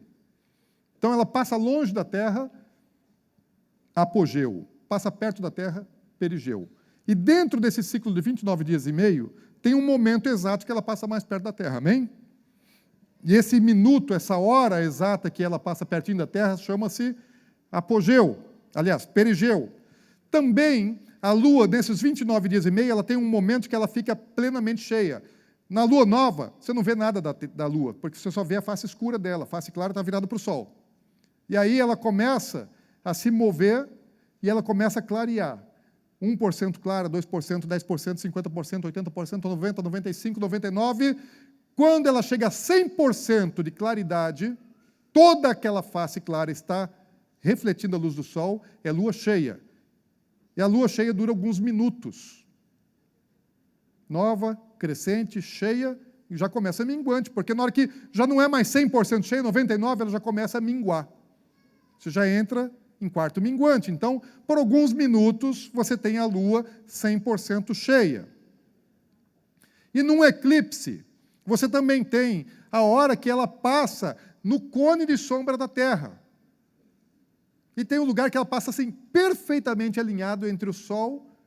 Então, ela passa longe da Terra, apogeu. Passa perto da Terra, perigeu. E dentro desse ciclo de 29 dias e meio, tem um momento exato que ela passa mais perto da Terra, amém? E esse minuto, essa hora exata que ela passa pertinho da Terra, chama-se apogeu, aliás, perigeu. Também, a Lua, nesses 29 dias e meio, ela tem um momento que ela fica plenamente cheia. Na Lua nova, você não vê nada da Lua, porque você só vê a face escura dela, a face clara está virada para o Sol. E aí ela começa a se mover e ela começa a clarear. 1% clara, 2%, 10%, 50%, 80%, 90%, 95%, 99%. Quando ela chega a 100% de claridade, toda aquela face clara está refletindo a luz do Sol, é lua cheia. E a lua cheia dura alguns minutos. Nova, crescente, cheia, e já começa a minguante, porque na hora que já não é mais 100% cheia, 99%, ela já começa a minguar. Você já entra em quarto minguante. Então, por alguns minutos, você tem a lua 100% cheia. E num eclipse, você também tem a hora que ela passa no cone de sombra da Terra. E tem um lugar que ela passa assim, perfeitamente alinhado entre o Sol,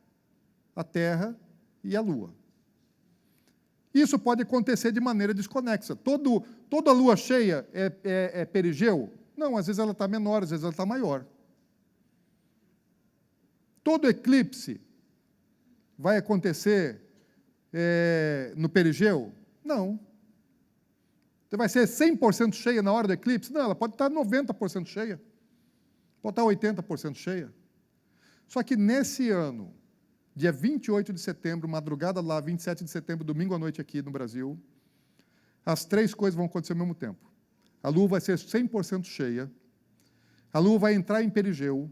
a Terra e a Lua. Isso pode acontecer de maneira desconexa. Toda lua cheia é perigeu? Não, às vezes ela está menor, às vezes ela está maior. Todo eclipse vai acontecer no perigeu? Não. Você vai ser 100% cheia na hora do eclipse? Não, ela pode estar 90% cheia. Pode estar 80% cheia. Só que nesse ano, dia 28 de setembro, madrugada lá, 27 de setembro, domingo à noite aqui no Brasil, as três coisas vão acontecer ao mesmo tempo. A lua vai ser 100% cheia, a lua vai entrar em perigeu,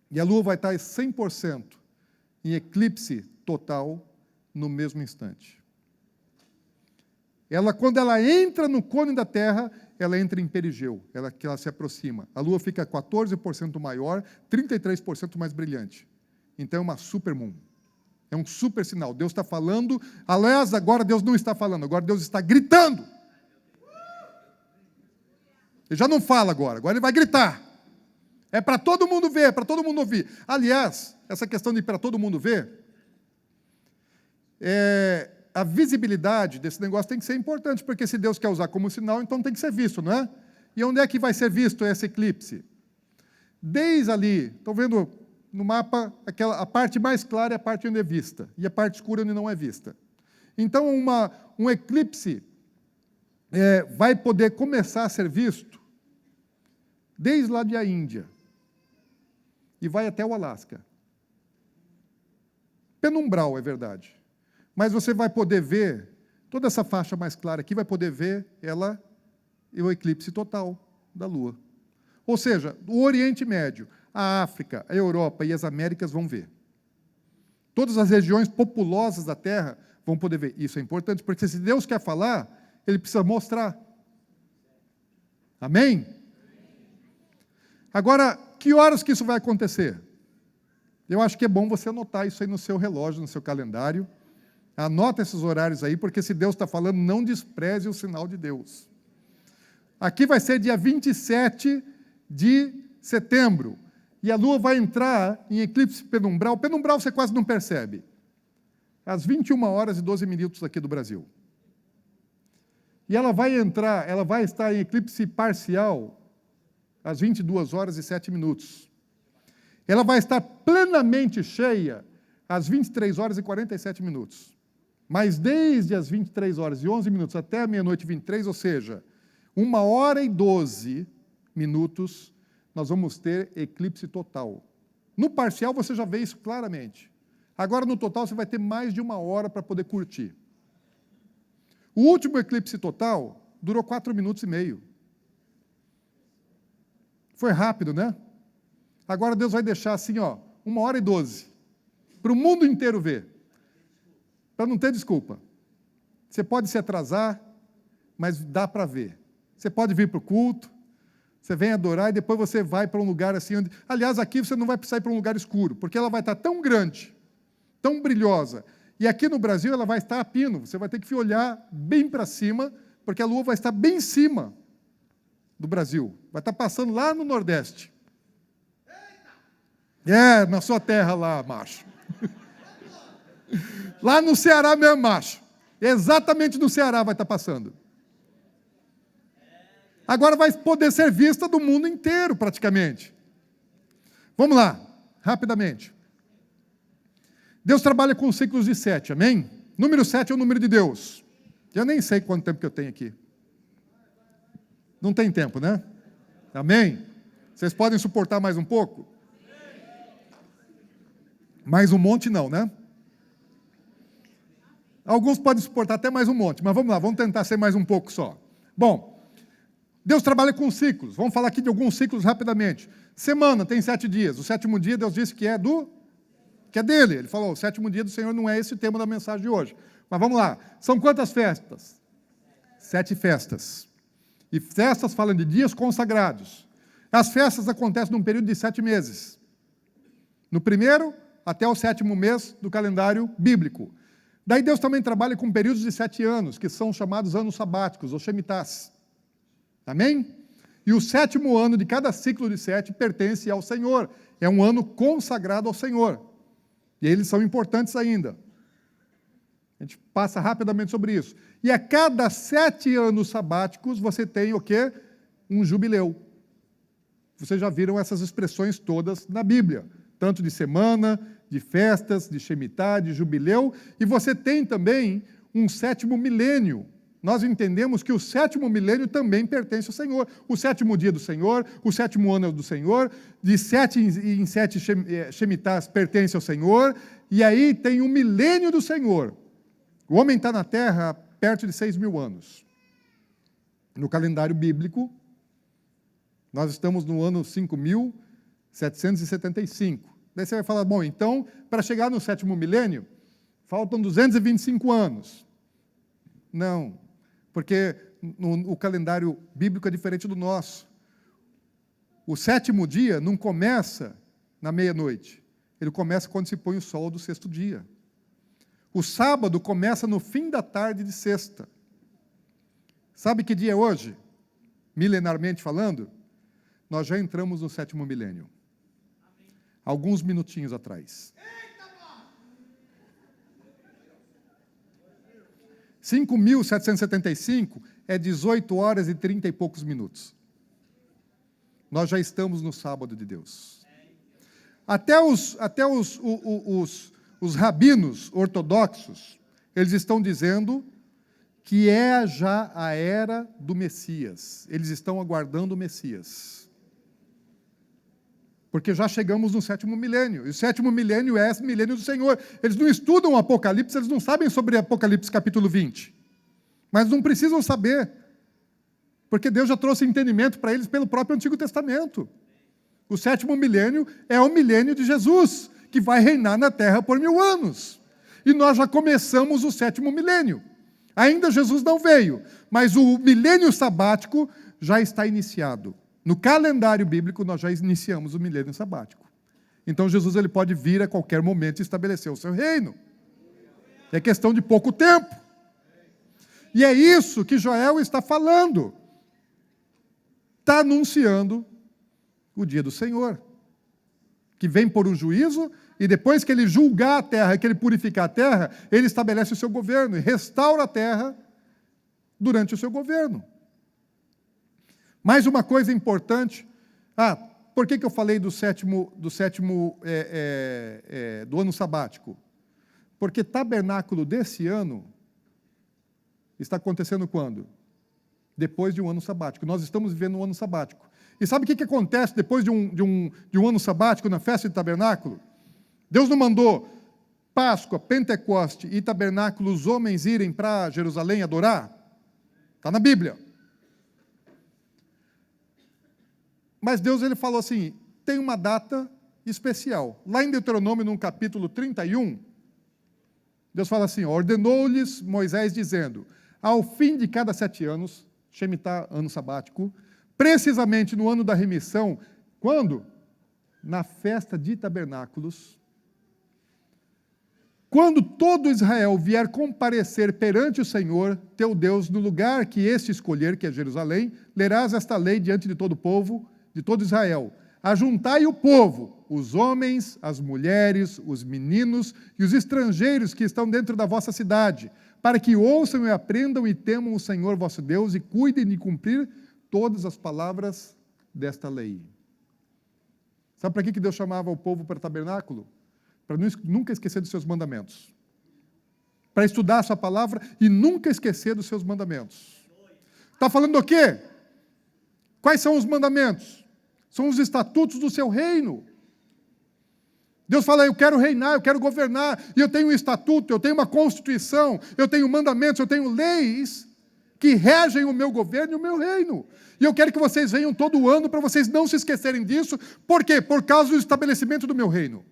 e a lua vai estar 100% em eclipse total no mesmo instante. Quando ela entra no cone da Terra, ela entra em perigeu, que ela se aproxima. A lua fica 14% maior, 33% mais brilhante. Então é uma supermoon. É um super sinal. Deus está falando. Aliás, agora Deus não está falando, agora Deus está gritando. Ele já não fala agora ele vai gritar. É para todo mundo ver, é para todo mundo ouvir. Aliás, essa questão de para todo mundo ver, a visibilidade desse negócio tem que ser importante, porque se Deus quer usar como sinal, então tem que ser visto, não é? E onde é que vai ser visto esse eclipse? Desde ali, estão vendo no mapa, a parte mais clara é a parte onde é vista, e a parte escura onde não é vista. Então, um eclipse vai poder começar a ser visto desde lá da Índia e vai até o Alasca. Penumbral, é verdade. Mas você vai poder ver, toda essa faixa mais clara aqui, vai poder ver o eclipse total da Lua. Ou seja, o Oriente Médio, a África, a Europa e as Américas vão ver. Todas as regiões populosas da Terra vão poder ver. Isso é importante, porque se Deus quer falar, Ele precisa mostrar. Amém? Agora, que horas que isso vai acontecer? Eu acho que é bom você anotar isso aí no seu relógio, no seu calendário. Anota esses horários aí, porque se Deus está falando, não despreze o sinal de Deus. Aqui vai ser dia 27 de setembro. E a Lua vai entrar em eclipse penumbral. Penumbral você quase não percebe. Às 21 horas e 12 minutos aqui do Brasil. E ela vai estar em eclipse parcial às 22 horas e 7 minutos. Ela vai estar plenamente cheia às 23 horas e 47 minutos. Mas desde as 23 horas e 11 minutos até a meia-noite e 23, ou seja, 1 hora e 12 minutos, nós vamos ter eclipse total. No parcial você já vê isso claramente. Agora no total você vai ter mais de 1 hora para poder curtir. O último eclipse total durou 4 minutos e meio. Foi rápido, né? Agora Deus vai deixar assim, 1 hora e 12, para o mundo inteiro ver, para não ter desculpa. Você pode se atrasar, mas dá para ver. Você pode vir para o culto, você vem adorar e depois você vai para um lugar assim, aliás, aqui você não vai precisar ir para um lugar escuro, porque ela vai estar tão grande, tão brilhosa, e aqui no Brasil ela vai estar a pino, você vai ter que olhar bem para cima, porque a Lua vai estar bem em cima do Brasil, vai estar passando lá no Nordeste. Na sua terra lá, macho. Lá no Ceará mesmo, macho. Exatamente no Ceará vai estar passando. Agora vai poder ser vista do mundo inteiro, praticamente. Vamos lá, rapidamente. Deus trabalha com ciclos de 7, amém? Número 7 é o número de Deus. Eu nem sei quanto tempo que eu tenho aqui. Não tem tempo, né? Amém? Vocês podem suportar mais um pouco? Mais um monte não, né? Alguns podem suportar até mais um monte, mas vamos lá, vamos tentar ser mais um pouco só. Bom, Deus trabalha com ciclos. Vamos falar aqui de alguns ciclos rapidamente. Semana tem 7 dias. O 7º dia Deus disse que é dele. Ele falou, o 7º dia do Senhor não é esse o tema da mensagem de hoje. Mas vamos lá. São quantas festas? 7 festas. E festas falam de dias consagrados. As festas acontecem num período de 7 meses. No primeiro até o 7º mês do calendário bíblico. Daí Deus também trabalha com períodos de 7 anos, que são chamados anos sabáticos, ou shemitás. Amém? E o 7º ano de cada ciclo de 7 pertence ao Senhor. É um ano consagrado ao Senhor. E eles são importantes ainda. A gente passa rapidamente sobre isso. E a cada 7 anos sabáticos, você tem o quê? Um jubileu. Vocês já viram essas expressões todas na Bíblia. Tanto de semana, de festas, de shemitá, de jubileu. E você tem também um 7º milênio. Nós entendemos que o 7º milênio também pertence ao Senhor. O 7º dia do Senhor, o 7º ano do Senhor, de 7 em 7 shemitás pertence ao Senhor, e aí tem o milênio do Senhor. O homem está na Terra há perto de 6.000 anos. No calendário bíblico, nós estamos no ano 5.775. Daí você vai falar, bom, então, para chegar no 7º milênio, faltam 225 anos. Não, porque o calendário bíblico é diferente do nosso. O 7º dia não começa na meia-noite. Ele começa quando se põe o sol do 6º dia. O sábado começa no fim da tarde de sexta. Sabe que dia é hoje? Milenarmente falando, nós já entramos no 7º milênio. Alguns minutinhos atrás. 5.775 é 18 horas e 30 e poucos minutos. Nós já estamos no sábado de Deus. Até os rabinos ortodoxos, eles estão dizendo que é já a era do Messias. Eles estão aguardando o Messias. Porque já chegamos no 7º milênio. E o 7º milênio é esse milênio do Senhor. Eles não estudam o Apocalipse, eles não sabem sobre Apocalipse capítulo 20. Mas não precisam saber. Porque Deus já trouxe entendimento para eles pelo próprio Antigo Testamento. O 7º milênio é o milênio de Jesus, que vai reinar na terra por 1000 anos. E nós já começamos o 7º milênio. Ainda Jesus não veio, mas o milênio sabático já está iniciado. No calendário bíblico, nós já iniciamos o milênio sabático. Então, Jesus ele pode vir a qualquer momento e estabelecer o seu reino. É questão de pouco tempo. E é isso que Joel está falando. Está anunciando o dia do Senhor, que vem por um juízo, e depois que ele julgar a terra, que ele purificar a terra, ele estabelece o seu governo e restaura a terra durante o seu governo. Mais uma coisa importante. Por que eu falei do ano sabático? Porque tabernáculo desse ano está acontecendo quando? Depois de um ano sabático. Nós estamos vivendo um ano sabático. E sabe o que acontece depois de um ano sabático na festa de tabernáculo? Deus não mandou Páscoa, Pentecoste e tabernáculo os homens irem para Jerusalém adorar? Está na Bíblia. Mas Deus ele falou assim, tem uma data especial. Lá em Deuteronômio, no capítulo 31, Deus fala assim, ordenou-lhes Moisés dizendo, ao fim de cada 7 anos, Shemitah, ano sabático, precisamente no ano da remissão, quando? Na festa de tabernáculos, quando todo Israel vier comparecer perante o Senhor, teu Deus, no lugar que este escolher, que é Jerusalém, lerás esta lei diante de todo o povo, de todo Israel. Ajuntai o povo, os homens, as mulheres, os meninos e os estrangeiros que estão dentro da vossa cidade, para que ouçam e aprendam e temam o Senhor vosso Deus e cuidem de cumprir todas as palavras desta lei. Sabe para que Deus chamava o povo para o tabernáculo? Para nunca esquecer dos seus mandamentos. Para estudar a sua palavra e nunca esquecer dos seus mandamentos. Está falando do quê? Quais são os mandamentos? São os estatutos do seu reino. Deus fala, eu quero reinar, eu quero governar, e eu tenho um estatuto, eu tenho uma constituição, eu tenho mandamentos, eu tenho leis que regem o meu governo e o meu reino. E eu quero que vocês venham todo ano para vocês não se esquecerem disso. Por quê? Por causa do estabelecimento do meu reino.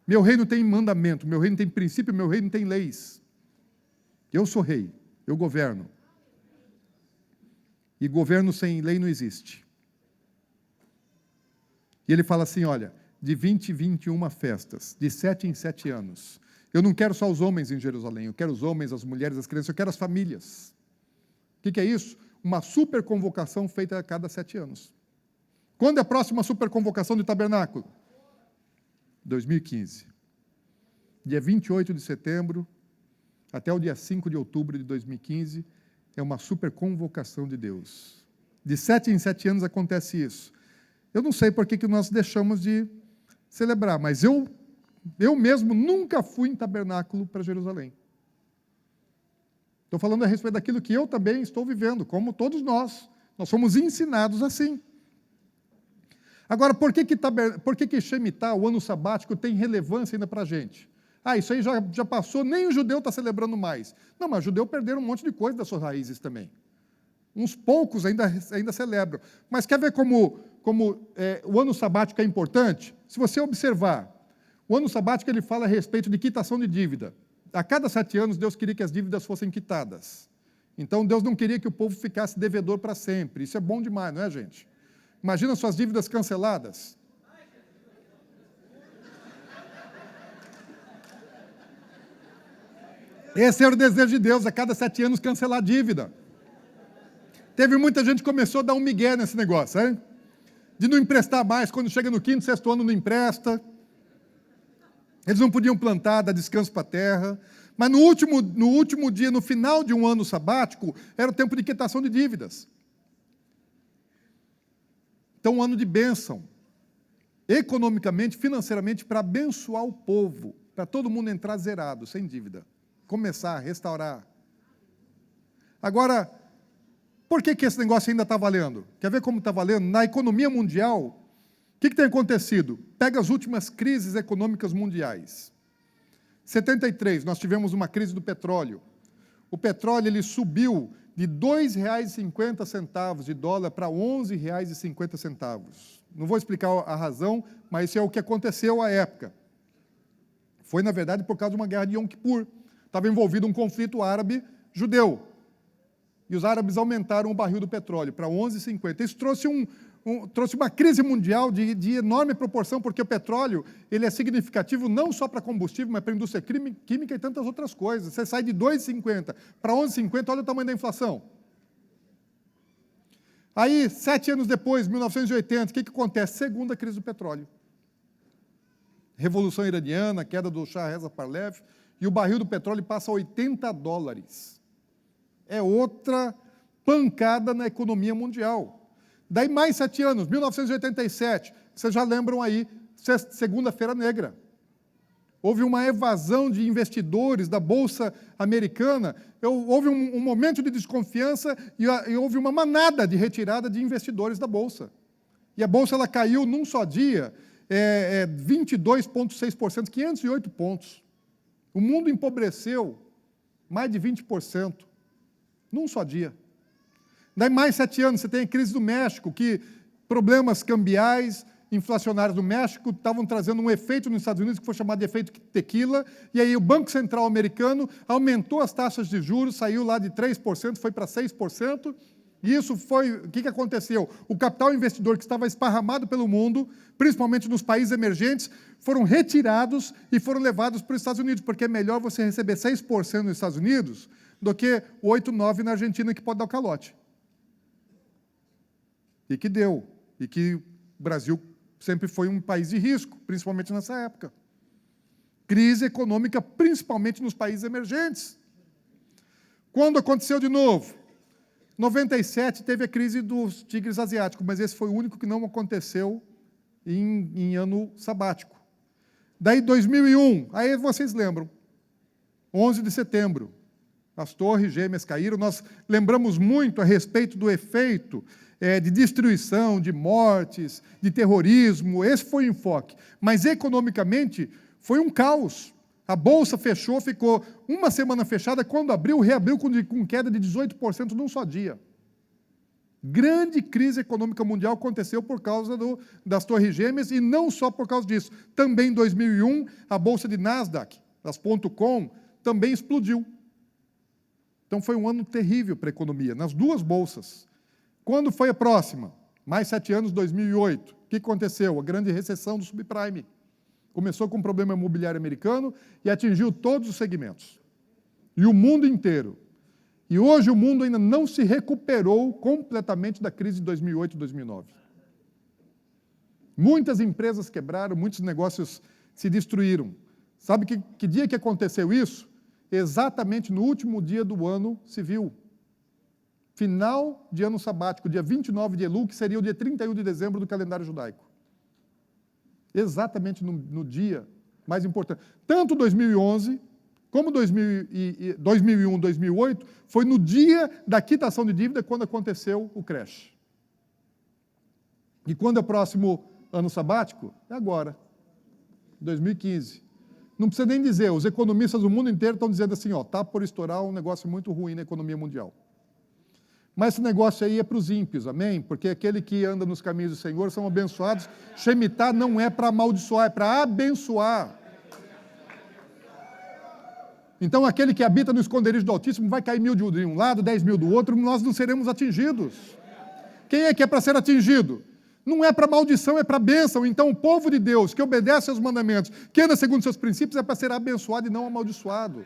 Meu reino tem mandamento, meu reino tem princípio, meu reino tem leis. Eu sou rei, eu governo. E governo sem lei não existe. E ele fala assim, olha, de 20 em 21 festas, de 7 em 7 anos. Eu não quero só os homens em Jerusalém, eu quero os homens, as mulheres, as crianças, eu quero as famílias. O que é isso? Uma super convocação feita a cada 7 anos. Quando é a próxima super convocação de tabernáculo? 2015. Dia 28 de setembro, até o dia 5 de outubro de 2015, é uma super convocação de Deus. De 7 em 7 anos acontece isso. Eu não sei por que nós deixamos de celebrar, mas eu mesmo nunca fui em tabernáculo para Jerusalém. Estou falando a respeito daquilo que eu também estou vivendo, como todos nós. Nós somos ensinados assim. Agora, por que Shemitah, o ano sabático, tem relevância ainda para a gente? Isso aí já passou, nem o judeu está celebrando mais. Não, mas o judeu perderam um monte de coisa das suas raízes também. Uns poucos ainda celebram. Mas quer ver como o ano sabático é importante? Se você observar, o ano sabático ele fala a respeito de quitação de dívida. A cada 7 anos, Deus queria que as dívidas fossem quitadas. Então, Deus não queria que o povo ficasse devedor para sempre. Isso é bom demais, não é, gente? Imagina suas dívidas canceladas. Esse era o desejo de Deus, a cada 7 anos cancelar a dívida. Teve muita gente que começou a dar um migué nesse negócio, hein? De não emprestar mais, quando chega no 5º, 6º ano não empresta. Eles não podiam plantar, dar descanso para a terra. Mas no último dia, no final de um ano sabático, era o tempo de quitação de dívidas. Então, um ano de bênção, economicamente, financeiramente, para abençoar o povo, para todo mundo entrar zerado, sem dívida, começar a restaurar Agora, por que esse negócio ainda está valendo? Quer ver como está valendo? Na economia mundial, o que tem acontecido? Pega as últimas crises econômicas mundiais. 73, nós tivemos uma crise do petróleo. O petróleo ele subiu de R$ 2,50 de dólar para R$ 11,50. Não vou explicar a razão, mas isso é o que aconteceu à época. Foi, na verdade, por causa de uma guerra de Yom Kippur. Estava envolvido um conflito árabe-judeu. E os árabes aumentaram o barril do petróleo para 11,50. Isso trouxe uma crise mundial de enorme proporção, porque o petróleo ele é significativo não só para combustível, mas para a indústria química e tantas outras coisas. Você sai de 2,50 para 11,50, olha o tamanho da inflação. Aí, 7 anos depois, 1980, o que acontece? Segunda crise do petróleo. Revolução iraniana, queda do Shah Reza Pahlavi, e o barril do petróleo passa a $80. É outra pancada na economia mundial. Daí mais 7 anos, 1987, vocês já lembram aí, Segunda-feira Negra. Houve uma evasão de investidores da Bolsa Americana, houve um momento de desconfiança e houve uma manada de retirada de investidores da Bolsa. E a Bolsa ela caiu num só dia, 22,6%, 508 pontos. O mundo empobreceu mais de 20%, num só dia. Daí mais 7 anos, você tem a crise do México, que problemas cambiais, inflacionários do México estavam trazendo um efeito nos Estados Unidos que foi chamado de efeito tequila, e aí o Banco Central americano aumentou as taxas de juros, saiu lá de 3%, foi para 6%, e isso foi, o que aconteceu? O capital investidor que estava esparramado pelo mundo, principalmente nos países emergentes, foram retirados e foram levados para os Estados Unidos, porque é melhor você receber 6% nos Estados Unidos do que 8, 9% na Argentina, que pode dar o calote. E que deu, e que o Brasil sempre foi um país de risco, principalmente nessa época. Crise econômica, principalmente nos países emergentes. Quando aconteceu de novo? 97 teve a crise dos tigres asiáticos, mas esse foi o único que não aconteceu em ano sabático. Daí 2001, aí vocês lembram, 11 de setembro, as torres gêmeas caíram, nós lembramos muito a respeito do efeito de destruição, de mortes, de terrorismo, esse foi o enfoque. Mas, economicamente, foi um caos. A Bolsa fechou, ficou uma semana fechada, quando abriu, reabriu com queda de 18% num só dia. Grande crise econômica mundial aconteceu por causa das torres gêmeas, e não só por causa disso. Também em 2001, a Bolsa de Nasdaq, das .com, também explodiu. Então, foi um ano terrível para a economia, nas duas bolsas. Quando foi a próxima? Mais 7 anos, 2008. O que aconteceu? A grande recessão do subprime. Começou com um problema imobiliário americano e atingiu todos os segmentos. E o mundo inteiro. E hoje o mundo ainda não se recuperou completamente da crise de 2008 e 2009. Muitas empresas quebraram, muitos negócios se destruíram. Sabe que dia que aconteceu isso? Exatamente no último dia do ano civil. Final de ano sabático, dia 29 de Elul, que seria o dia 31 de dezembro do calendário judaico. Exatamente no dia mais importante. Tanto 2011, como 2001, 2008, foi no dia da quitação de dívida quando aconteceu o crash. E quando é o próximo ano sabático? É agora, 2015. Não precisa nem dizer, os economistas do mundo inteiro estão dizendo assim, está por estourar um negócio muito ruim na economia mundial. Mas esse negócio aí é para os ímpios, amém? Porque aquele que anda nos caminhos do Senhor são abençoados. Shemitah não é para amaldiçoar, é para abençoar. Então, aquele que habita no esconderijo do Altíssimo vai cair 1.000 de um lado, 10.000 do outro, nós não seremos atingidos. Quem é que é para ser atingido? Não é para maldição, é para bênção. Então, o povo de Deus, que obedece aos mandamentos, que anda segundo seus princípios, é para ser abençoado e não amaldiçoado.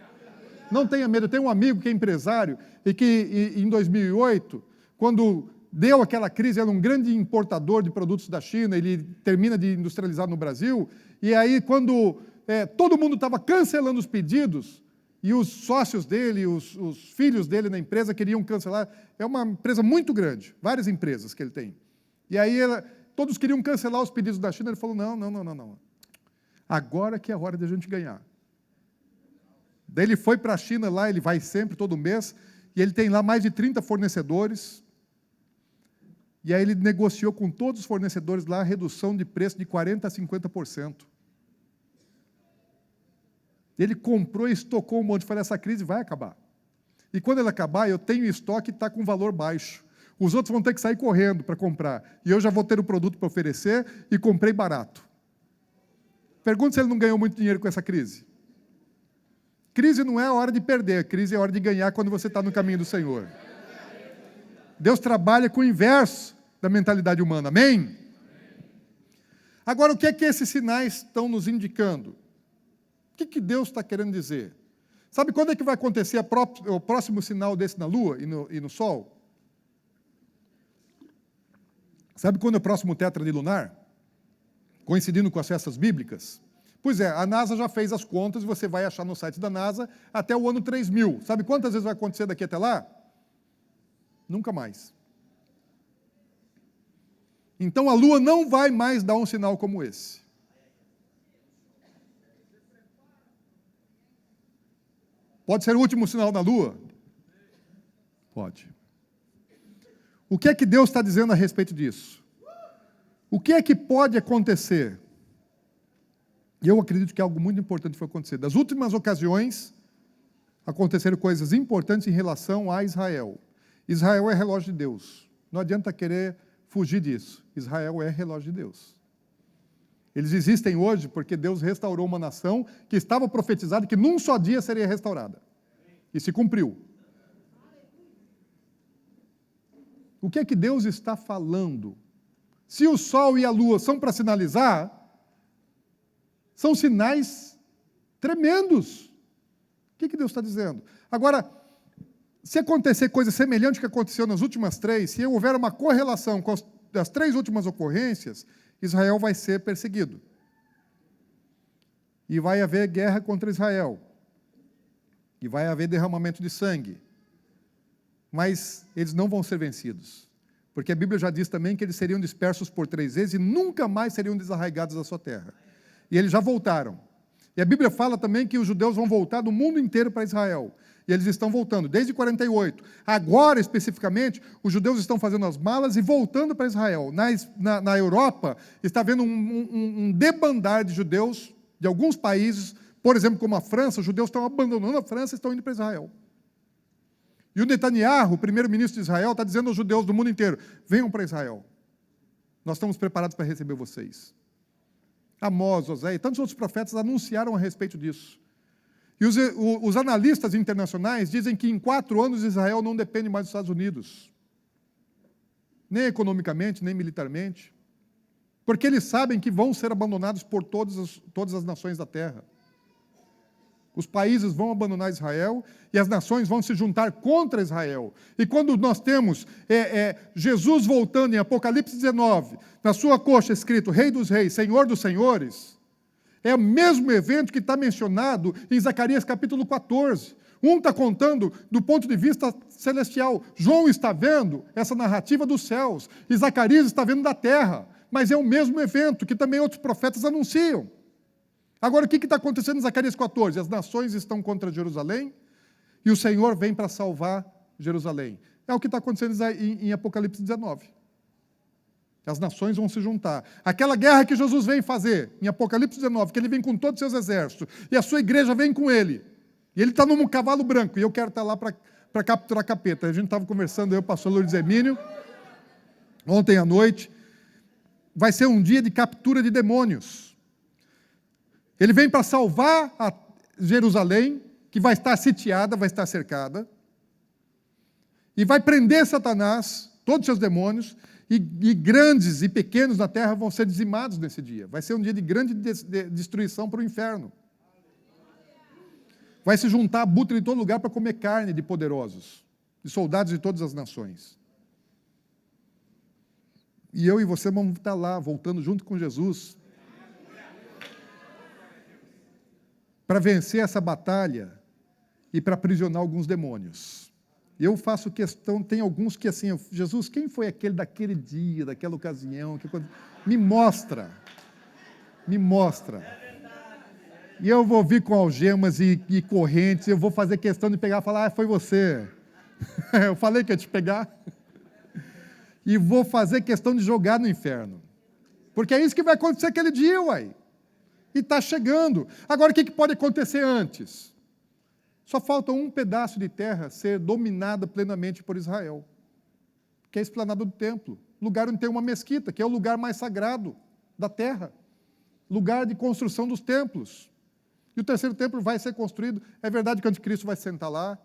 Não tenha medo. Eu tenho um amigo que é empresário e que, em 2008, quando deu aquela crise, era um grande importador de produtos da China, ele termina de industrializar no Brasil, e aí, quando todo mundo estava cancelando os pedidos, e os sócios dele, os filhos dele na empresa queriam cancelar, é uma empresa muito grande, várias empresas que ele tem. E aí, todos queriam cancelar os pedidos da China, ele falou, não. Agora que é a hora de a gente ganhar. Daí ele foi para a China lá, ele vai sempre, todo mês, e ele tem lá mais de 30 fornecedores, e aí ele negociou com todos os fornecedores lá a redução de preço de 40% a 50%. Ele comprou e estocou um monte. Falei, essa crise vai acabar. E quando ela acabar, eu tenho estoque e está com valor baixo. Os outros vão ter que sair correndo para comprar. E eu já vou ter o produto para oferecer e comprei barato. Pergunta se ele não ganhou muito dinheiro com essa crise. Crise não é a hora de perder, crise é a hora de ganhar quando você está no caminho do Senhor. Deus trabalha com o inverso da mentalidade humana, amém? Agora, o que é que esses sinais estão nos indicando? O que Deus está querendo dizer? Sabe quando é que vai acontecer o próximo sinal desse na Lua e no Sol? Sabe quando é o próximo tétrade lunar? Coincidindo com as festas bíblicas? Pois é, a NASA já fez as contas e você vai achar no site da NASA até o ano 3000. Sabe quantas vezes vai acontecer daqui até lá? Nunca mais. Então a Lua não vai mais dar um sinal como esse. Pode ser o último sinal da Lua? Pode. O que é que Deus está dizendo a respeito disso? O que é que pode acontecer? Eu acredito que algo muito importante foi acontecer. Das últimas ocasiões, aconteceram coisas importantes em relação a Israel. Israel é relógio de Deus. Não adianta querer fugir disso. Israel é relógio de Deus. Eles existem hoje porque Deus restaurou uma nação que estava profetizada que num só dia seria restaurada. E se cumpriu. O que é que Deus está falando? Se o Sol e a Lua são para sinalizar, são sinais tremendos. O que Deus está dizendo? Agora, se acontecer coisa semelhante ao que aconteceu nas últimas três, se houver uma correlação com as três últimas ocorrências, Israel vai ser perseguido. E vai haver guerra contra Israel. E vai haver derramamento de sangue. Mas eles não vão ser vencidos. Porque a Bíblia já diz também que eles seriam dispersos por 3 vezes e nunca mais seriam desarraigados da sua terra. E eles já voltaram. E a Bíblia fala também que os judeus vão voltar do mundo inteiro para Israel. E eles estão voltando, desde 48. Agora, especificamente, os judeus estão fazendo as malas e voltando para Israel. Na Europa, está havendo um debandar de judeus de alguns países, por exemplo, como a França, os judeus estão abandonando a França e estão indo para Israel. E o Netanyahu, o primeiro-ministro de Israel, está dizendo aos judeus do mundo inteiro, venham para Israel. Nós estamos preparados para receber vocês. Amós, Osé e tantos outros profetas anunciaram a respeito disso. E os analistas internacionais dizem que em 4 anos Israel não depende mais dos Estados Unidos. Nem economicamente, nem militarmente. Porque eles sabem que vão ser abandonados por todas as nações da terra. Os países vão abandonar Israel e as nações vão se juntar contra Israel. E quando nós temos Jesus voltando em Apocalipse 19, na sua coxa escrito Rei dos Reis, Senhor dos Senhores, é o mesmo evento que está mencionado em Zacarias capítulo 14. Um está contando do ponto de vista celestial. João está vendo essa narrativa dos céus. E Zacarias está vendo da terra. Mas é o mesmo evento que também outros profetas anunciam. Agora, o que está acontecendo em Zacarias 14? As nações estão contra Jerusalém e o Senhor vem para salvar Jerusalém. É o que está acontecendo em Apocalipse 19. As nações vão se juntar. Aquela guerra que Jesus vem fazer, em Apocalipse 19, que ele vem com todos os seus exércitos, e a sua igreja vem com ele. E ele está num cavalo branco, e eu quero estar lá para capturar capeta. A gente estava conversando, eu, pastor Lourdes Hermínio, ontem à noite. Vai ser um dia de captura de demônios. Ele vem para salvar a Jerusalém, que vai estar sitiada, vai estar cercada, e vai prender Satanás, todos os seus demônios, e grandes e pequenos na terra vão ser dizimados nesse dia. Vai ser um dia de grande destruição para o inferno. Vai se juntar abutre em todo lugar para comer carne de poderosos, de soldados de todas as nações. E eu e você vamos estar lá, voltando junto com Jesus, para vencer essa batalha e para aprisionar alguns demônios. Eu faço questão, tem alguns que assim, Jesus, quem foi aquele daquele dia, daquela ocasião? Me mostra. Me mostra. E eu vou vir com algemas e correntes, eu vou fazer questão de pegar e falar, foi você. Eu falei que ia te pegar. E vou fazer questão de jogar no inferno. Porque é isso que vai acontecer aquele dia, uai. E está chegando. Agora, o que pode acontecer antes? Só falta um pedaço de terra ser dominado plenamente por Israel, que é a esplanada do templo, lugar onde tem uma mesquita, que é o lugar mais sagrado da terra, lugar de construção dos templos. E o terceiro templo vai ser construído. É verdade que o anticristo vai sentar lá,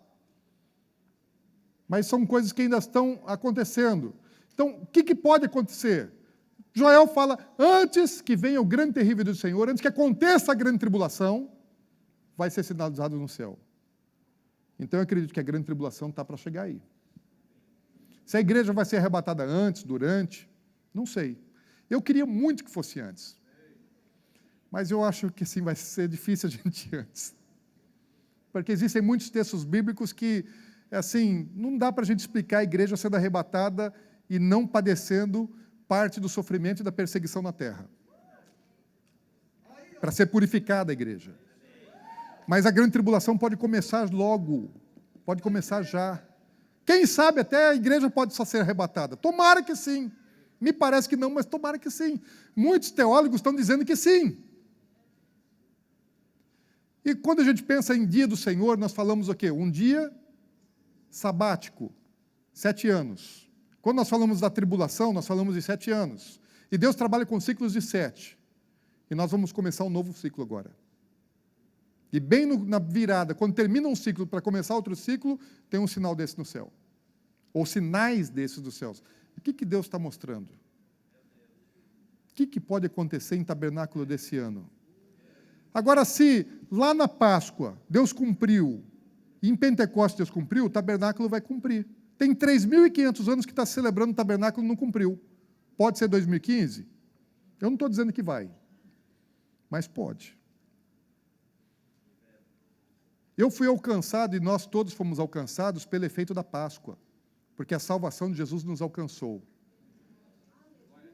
mas são coisas que ainda estão acontecendo. Então, o que pode acontecer? Joel fala, antes que venha o grande e terrível do Senhor, antes que aconteça a grande tribulação, vai ser sinalizado no céu. Então, eu acredito que a grande tribulação está para chegar aí. Se a igreja vai ser arrebatada antes, durante, não sei. Eu queria muito que fosse antes. Mas eu acho que sim, vai ser difícil a gente ir antes. Porque existem muitos textos bíblicos que, assim, não dá para a gente explicar a igreja sendo arrebatada e não padecendo parte do sofrimento e da perseguição na terra. Para ser purificada a igreja. Mas a grande tribulação pode começar logo, pode começar já. Quem sabe até a igreja pode só ser arrebatada. Tomara que sim. Me parece que não, mas tomara que sim. Muitos teólogos estão dizendo que sim. E quando a gente pensa em dia do Senhor, nós falamos o quê? Um dia sabático, 7 anos. Quando nós falamos da tribulação, nós falamos de 7 anos. E Deus trabalha com ciclos de 7. E nós vamos começar um novo ciclo agora. E bem na virada, quando termina um ciclo para começar outro ciclo, tem um sinal desse no céu. Ou sinais desses dos céus. O que Deus está mostrando? O que pode acontecer em tabernáculo desse ano? Agora, se lá na Páscoa Deus cumpriu, e em Pentecostes Deus cumpriu, o tabernáculo vai cumprir. Tem 3.500 anos que está celebrando o tabernáculo e não cumpriu. Pode ser 2015? Eu não estou dizendo que vai, mas pode. Eu fui alcançado, e nós todos fomos alcançados pelo efeito da Páscoa, porque a salvação de Jesus nos alcançou.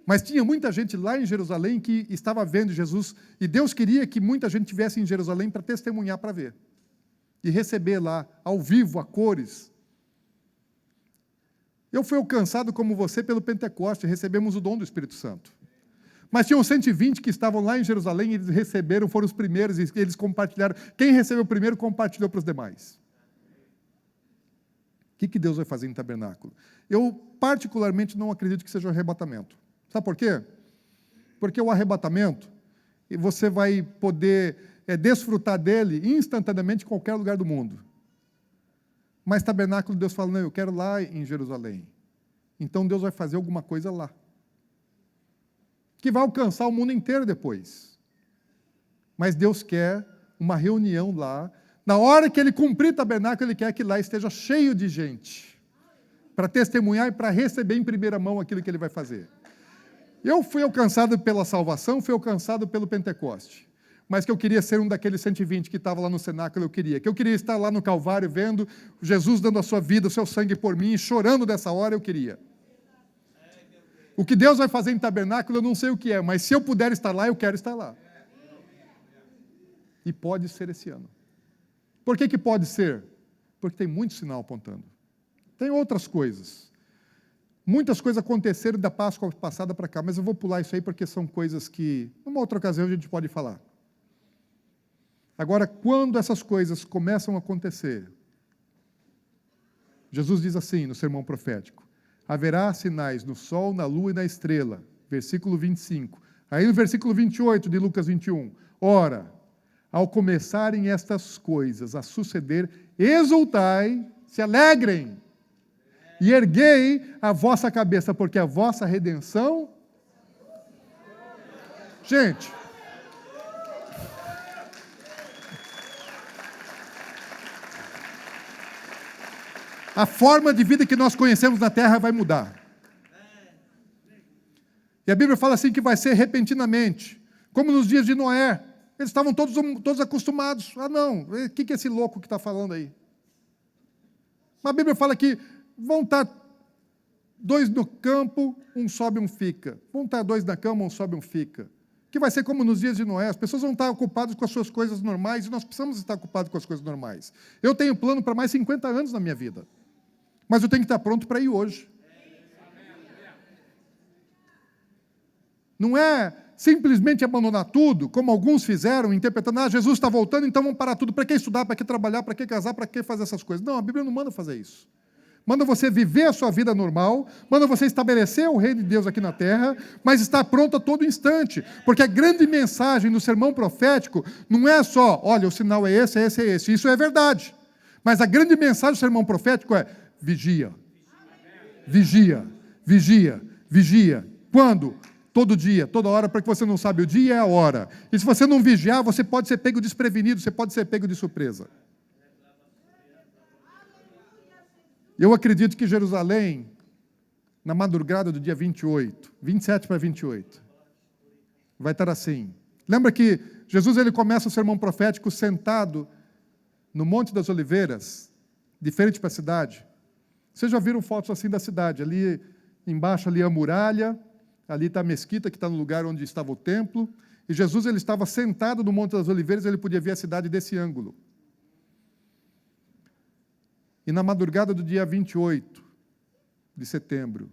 Mas tinha muita gente lá em Jerusalém que estava vendo Jesus, e Deus queria que muita gente estivesse em Jerusalém para testemunhar, para ver. E receber lá, ao vivo, a cores. Eu fui alcançado como você pelo Pentecoste, recebemos o dom do Espírito Santo. Mas tinham 120 que estavam lá em Jerusalém, e eles receberam, foram os primeiros, e eles compartilharam. Quem recebeu primeiro, compartilhou para os demais. O que Deus vai fazer em tabernáculo? Eu, particularmente, não acredito que seja o arrebatamento. Sabe por quê? Porque o arrebatamento, você vai poder desfrutar dele instantaneamente em qualquer lugar do mundo. Mas tabernáculo, Deus fala, não, eu quero lá em Jerusalém. Então Deus vai fazer alguma coisa lá. Que vai alcançar o mundo inteiro depois. Mas Deus quer uma reunião lá. Na hora que Ele cumprir tabernáculo, Ele quer que lá esteja cheio de gente. Para testemunhar e para receber em primeira mão aquilo que Ele vai fazer. Eu fui alcançado pela salvação, fui alcançado pelo Pentecoste. Mas que eu queria ser um daqueles 120 que estava lá no cenáculo, eu queria. Que eu queria estar lá no Calvário, vendo Jesus dando a sua vida, o seu sangue por mim, chorando dessa hora, eu queria. O que Deus vai fazer em tabernáculo, eu não sei o que é, mas se eu puder estar lá, eu quero estar lá. E pode ser esse ano. Por que pode ser? Porque tem muito sinal apontando. Tem outras coisas. Muitas coisas aconteceram da Páscoa passada para cá, mas eu vou pular isso aí porque são coisas que, numa outra ocasião, a gente pode falar. Agora, quando essas coisas começam a acontecer, Jesus diz assim no sermão profético, haverá sinais no sol, na lua e na estrela, versículo 25. Aí no versículo 28 de Lucas 21, ora, ao começarem estas coisas a suceder, exultai, se alegrem, e erguei a vossa cabeça, porque a vossa redenção... Gente, a forma de vida que nós conhecemos na terra vai mudar. E a Bíblia fala assim que vai ser repentinamente, como nos dias de Noé. Eles estavam todos acostumados. Ah, não, o que é esse louco que está falando aí? Mas a Bíblia fala que vão estar 2 no campo, um sobe, um fica. Vão estar 2 na cama, um sobe, um fica. Que vai ser como nos dias de Noé. As pessoas vão estar ocupadas com as suas coisas normais e nós precisamos estar ocupados com as coisas normais. Eu tenho plano para mais 50 anos na minha vida. Mas eu tenho que estar pronto para ir hoje. Não é simplesmente abandonar tudo, como alguns fizeram, interpretando, Jesus está voltando, então vamos parar tudo. Para que estudar, para que trabalhar, para que casar, para que fazer essas coisas? Não, a Bíblia não manda fazer isso. Manda você viver a sua vida normal, manda você estabelecer o reino de Deus aqui na terra, mas estar pronto a todo instante. Porque a grande mensagem do sermão profético não é só, olha, o sinal é esse, é esse, é esse. Isso é verdade. Mas a grande mensagem do sermão profético é vigia. Vigia, vigia, vigia. Quando? Todo dia, toda hora, porque você não sabe o dia e a hora. E se você não vigiar, você pode ser pego desprevenido, você pode ser pego de surpresa. Eu acredito que Jerusalém, na madrugada do dia 28, 27 para 28, vai estar assim. Lembra que Jesus ele começa o sermão profético sentado no Monte das Oliveiras, de frente para a cidade? Vocês já viram fotos assim da cidade? Ali embaixo ali a muralha, ali está a mesquita, que está no lugar onde estava o templo. E Jesus ele estava sentado no Monte das Oliveiras, ele podia ver a cidade desse ângulo. E na madrugada do dia 28 de setembro,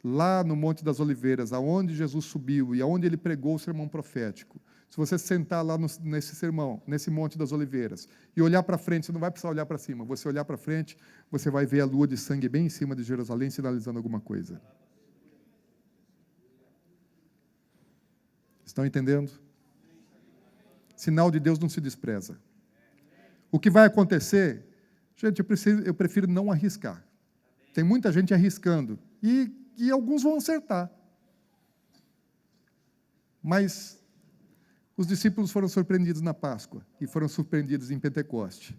lá no Monte das Oliveiras, aonde Jesus subiu e aonde ele pregou o sermão profético, se você sentar lá nesse sermão, nesse Monte das Oliveiras, e olhar para frente, você não vai precisar olhar para cima, você olhar para frente, você vai ver a lua de sangue bem em cima de Jerusalém, sinalizando alguma coisa. Estão entendendo? Sinal de Deus não se despreza. O que vai acontecer, gente, eu prefiro não arriscar. Tem muita gente arriscando, e alguns vão acertar. Mas os discípulos foram surpreendidos na Páscoa, e foram surpreendidos em Pentecoste.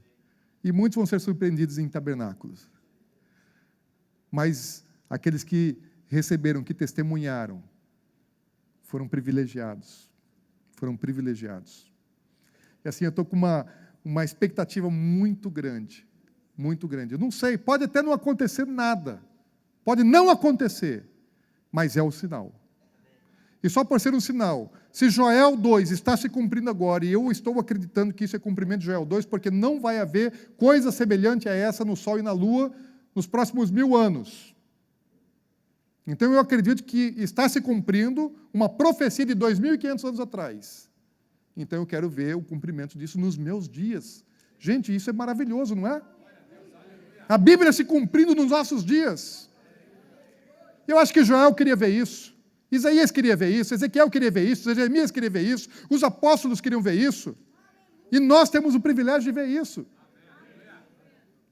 E muitos vão ser surpreendidos em tabernáculos. Mas aqueles que receberam, que testemunharam, foram privilegiados. Foram privilegiados. E assim, eu estou com uma expectativa muito grande. Muito grande. Eu não sei, pode até não acontecer nada. Pode não acontecer. Mas é o sinal. E só por ser um sinal, se Joel 2 está se cumprindo agora, e eu estou acreditando que isso é cumprimento de Joel 2, porque não vai haver coisa semelhante a essa no Sol e na Lua nos próximos 1000 anos. Então eu acredito que está se cumprindo uma profecia de 2.500 anos atrás. Então eu quero ver o cumprimento disso nos meus dias. Gente, isso é maravilhoso, não é? A Bíblia se cumprindo nos nossos dias. Eu acho que Joel queria ver isso. Isaías queria ver isso, Ezequiel queria ver isso, Jeremias queria ver isso, os apóstolos queriam ver isso. E nós temos o privilégio de ver isso.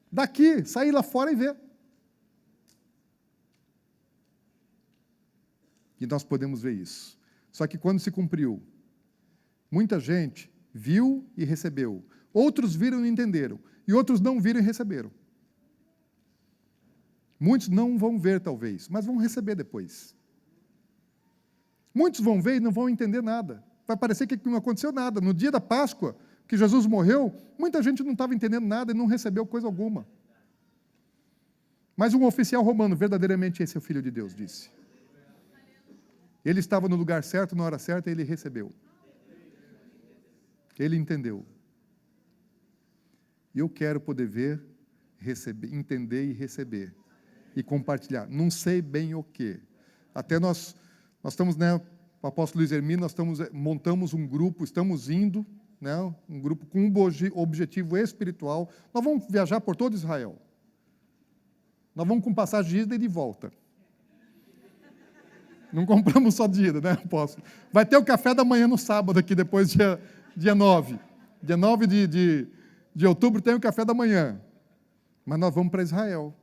Daqui, sair lá fora e ver. E nós podemos ver isso. Só que quando se cumpriu, muita gente viu e recebeu. Outros viram e entenderam. E outros não viram e receberam. Muitos não vão ver, talvez, mas vão receber depois. Muitos vão ver e não vão entender nada. Vai parecer que não aconteceu nada. No dia da Páscoa, que Jesus morreu, muita gente não estava entendendo nada e não recebeu coisa alguma. Mas um oficial romano, verdadeiramente esse é o Filho de Deus, disse. Ele estava no lugar certo, na hora certa, e ele recebeu. Ele entendeu. E eu quero poder ver, receber, entender e receber. E compartilhar. Não sei bem o quê. Até nós estamos, né, o apóstolo Luiz Hermino, montamos um grupo, estamos indo, né, um grupo com um objetivo espiritual. Nós vamos viajar por todo Israel. Nós vamos com passagem de ida e de volta. Não compramos só de ida, né, apóstolo? Vai ter o café da manhã no sábado aqui, depois dia 9. Dia 9 de outubro tem o café da manhã. Mas nós vamos para Israel.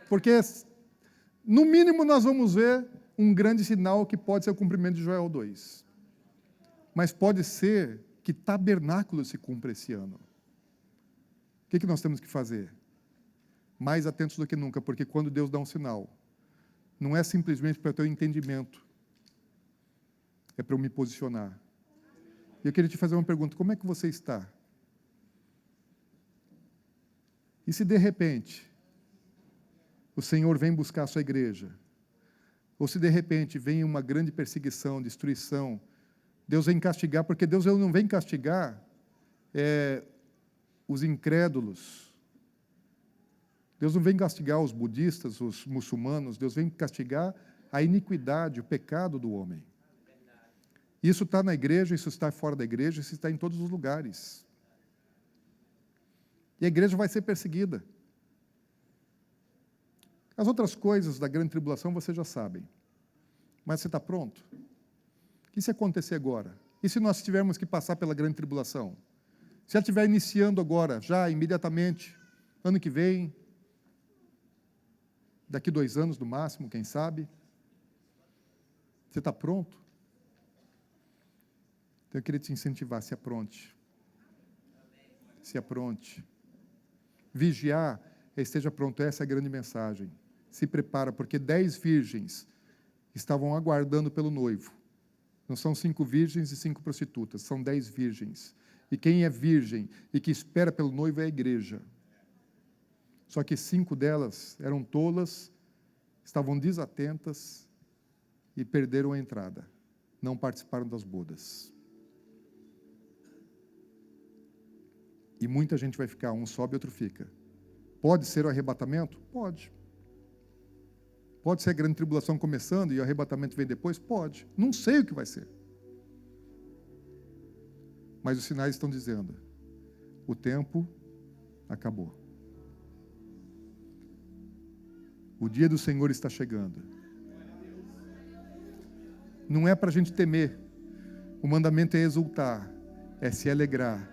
Porque, no mínimo, nós vamos ver um grande sinal que pode ser o cumprimento de Joel 2. Mas pode ser que tabernáculo se cumpra esse ano. O que nós temos que fazer? Mais atentos do que nunca, porque quando Deus dá um sinal, não é simplesmente para ter o entendimento, é para eu me posicionar. E eu queria te fazer uma pergunta, como é que você está? E se de repente o Senhor vem buscar a sua igreja, ou se de repente vem uma grande perseguição, destruição, Deus vem castigar, porque Deus não vem castigar os incrédulos, Deus não vem castigar os budistas, os muçulmanos, Deus vem castigar a iniquidade, o pecado do homem. Isso está na igreja, isso está fora da igreja, isso está em todos os lugares. E a igreja vai ser perseguida. As outras coisas da grande tribulação vocês já sabem. Mas você está pronto? E se acontecer agora? E se nós tivermos que passar pela grande tribulação? Se ela estiver iniciando agora, já, imediatamente, ano que vem, daqui 2 anos no máximo, quem sabe? Você está pronto? Então eu queria te incentivar, se apronte. Se apronte. Vigiar, esteja pronto, essa é a grande mensagem. Se prepara, porque 10 virgens estavam aguardando pelo noivo. Não são 5 virgens e 5 prostitutas, são 10 virgens. E quem é virgem e que espera pelo noivo é a igreja. Só que 5 delas eram tolas, estavam desatentas e perderam a entrada. Não participaram das bodas. E muita gente vai ficar, um sobe e outro fica. Pode ser o arrebatamento? Pode. Pode ser a grande tribulação começando e o arrebatamento vem depois? Pode. Não sei o que vai ser. Mas os sinais estão dizendo, o tempo acabou. O dia do Senhor está chegando. Não é para a gente temer. O mandamento é exultar, é se alegrar.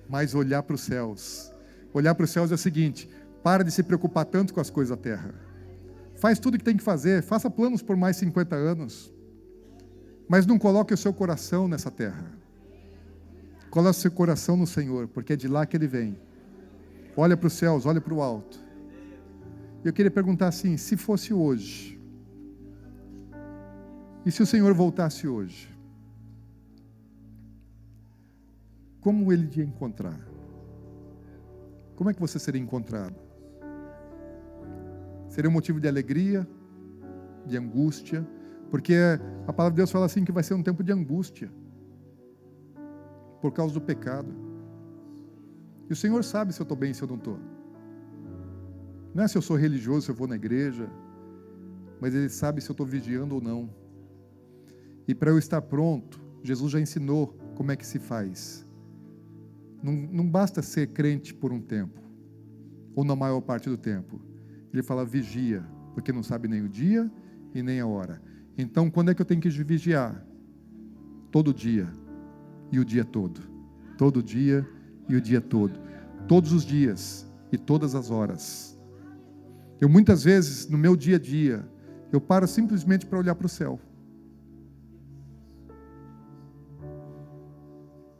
Mas olhar para os céus. Olhar para os céus é o seguinte, para de se preocupar tanto com as coisas da terra. Faz tudo o que tem que fazer, faça planos por mais 50 anos. Mas não coloque o seu coração nessa terra. Coloque o seu coração no Senhor, porque é de lá que Ele vem. Olha para os céus, olha para o alto. Eu queria perguntar assim, se fosse hoje, e se o Senhor voltasse hoje, como Ele ia encontrar? Como é que você seria encontrado? Seria um motivo de alegria, de angústia, porque a palavra de Deus fala assim que vai ser um tempo de angústia, por causa do pecado. E o Senhor sabe se eu estou bem, se eu não estou. Não é se eu sou religioso, se eu vou na igreja, mas Ele sabe se eu estou vigiando ou não. E para eu estar pronto, Jesus já ensinou como é que se faz. Não basta ser crente por um tempo, ou na maior parte do tempo. Ele fala vigia, porque não sabe nem o dia e nem a hora. Então, quando é que eu tenho que vigiar? Todo dia e o dia todo. Todo dia e o dia todo. Todos os dias e todas as horas. Eu muitas vezes, no meu dia a dia, eu paro simplesmente para olhar para o céu.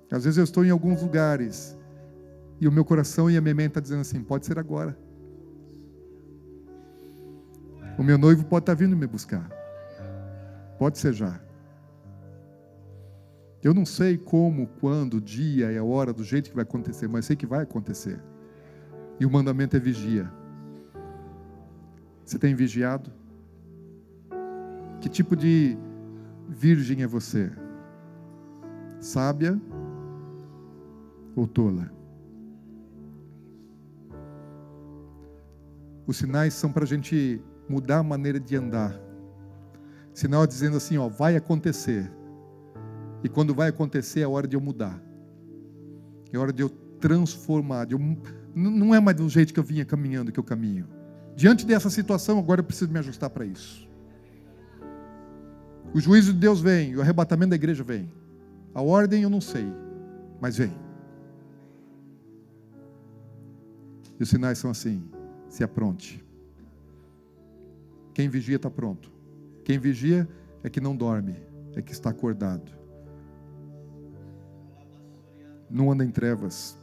Às vezes eu estou em alguns lugares e o meu coração e a minha mente estão dizendo assim, pode ser agora. O meu noivo pode estar vindo me buscar. Pode ser já. Eu não sei como, quando, o dia e a hora, do jeito que vai acontecer, mas sei que vai acontecer. E o mandamento é vigia. Você tem vigiado? Que tipo de virgem é você? Sábia ou tola? Os sinais são para a gente mudar a maneira de andar. Sinal dizendo assim, ó, vai acontecer. E quando vai acontecer, é hora de eu mudar. É hora de eu transformar. Não é mais do jeito que eu vinha caminhando, que eu caminho. Diante dessa situação, agora eu preciso me ajustar para isso. O juízo de Deus vem, o arrebatamento da igreja vem. A ordem eu não sei, mas vem. E os sinais são assim, se apronte. Quem vigia está pronto. Quem vigia é que não dorme, é que está acordado. Não anda em trevas.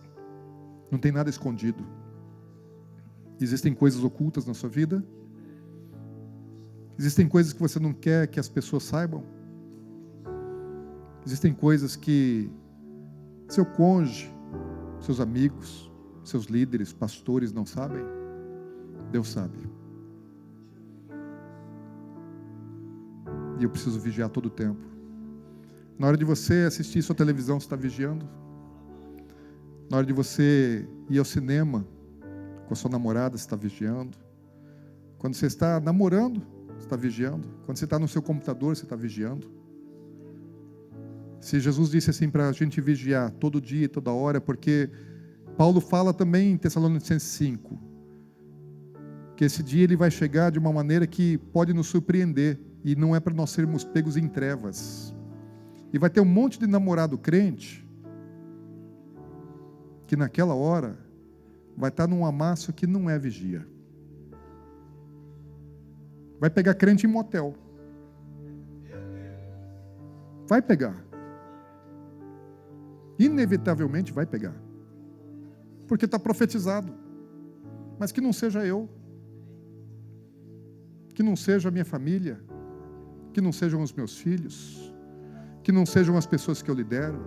Não tem nada escondido. Existem coisas ocultas na sua vida? Existem coisas que você não quer que as pessoas saibam? Existem coisas que seu cônjuge, seus amigos, seus líderes, pastores não sabem? Deus sabe. E eu preciso vigiar todo o tempo. Na hora de você assistir sua televisão, você está vigiando? Na hora de você ir ao cinema, Com a sua namorada, você está vigiando. Quando você está namorando, você está vigiando. Quando você está no seu computador, você está vigiando. Se Jesus disse assim para a gente vigiar todo dia, toda hora, porque Paulo fala também em Tessalonicenses 5, que esse dia ele vai chegar de uma maneira que pode nos surpreender, e não é para nós sermos pegos em trevas. E vai ter um monte de namorado crente, que naquela hora vai estar num amasso que não é vigia. Vai pegar crente em motel. Vai pegar. Inevitavelmente vai pegar. Porque está profetizado. Mas que não seja eu. Que não seja a minha família. Que não sejam os meus filhos. Que não sejam as pessoas que eu lidero.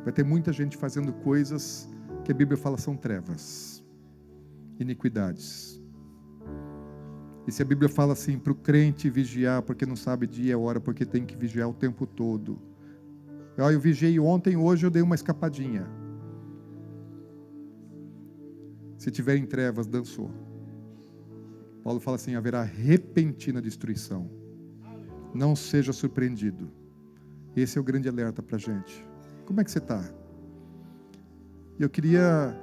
Vai ter muita gente fazendo coisas que a Bíblia fala são trevas, iniquidades. E se a Bíblia fala assim, para o crente vigiar, porque não sabe dia e hora, porque tem que vigiar o tempo todo. Eu vigiei ontem, hoje eu dei uma escapadinha. Se tiver em trevas, dançou. Paulo fala assim, haverá repentina destruição. Não seja surpreendido. Esse é o grande alerta para a gente. Como é que você está? Eu queria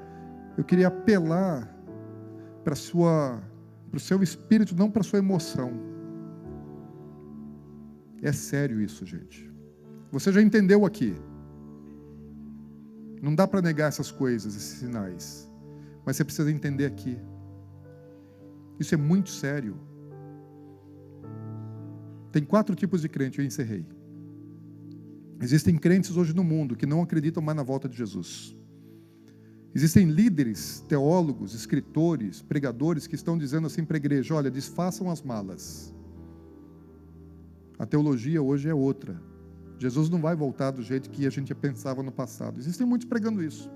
apelar para o seu espírito, não para a sua emoção. É sério isso, gente. Você já entendeu aqui. Não dá para negar essas coisas, esses sinais. Mas você precisa entender aqui. Isso é muito sério. Tem 4 tipos de crente, eu encerrei. Existem crentes hoje no mundo que não acreditam mais na volta de Jesus. Existem líderes, teólogos, escritores, pregadores que estão dizendo assim para a igreja, olha, desfaçam as malas. A teologia hoje é outra. Jesus não vai voltar do jeito que a gente pensava no passado. Existem muitos pregando isso.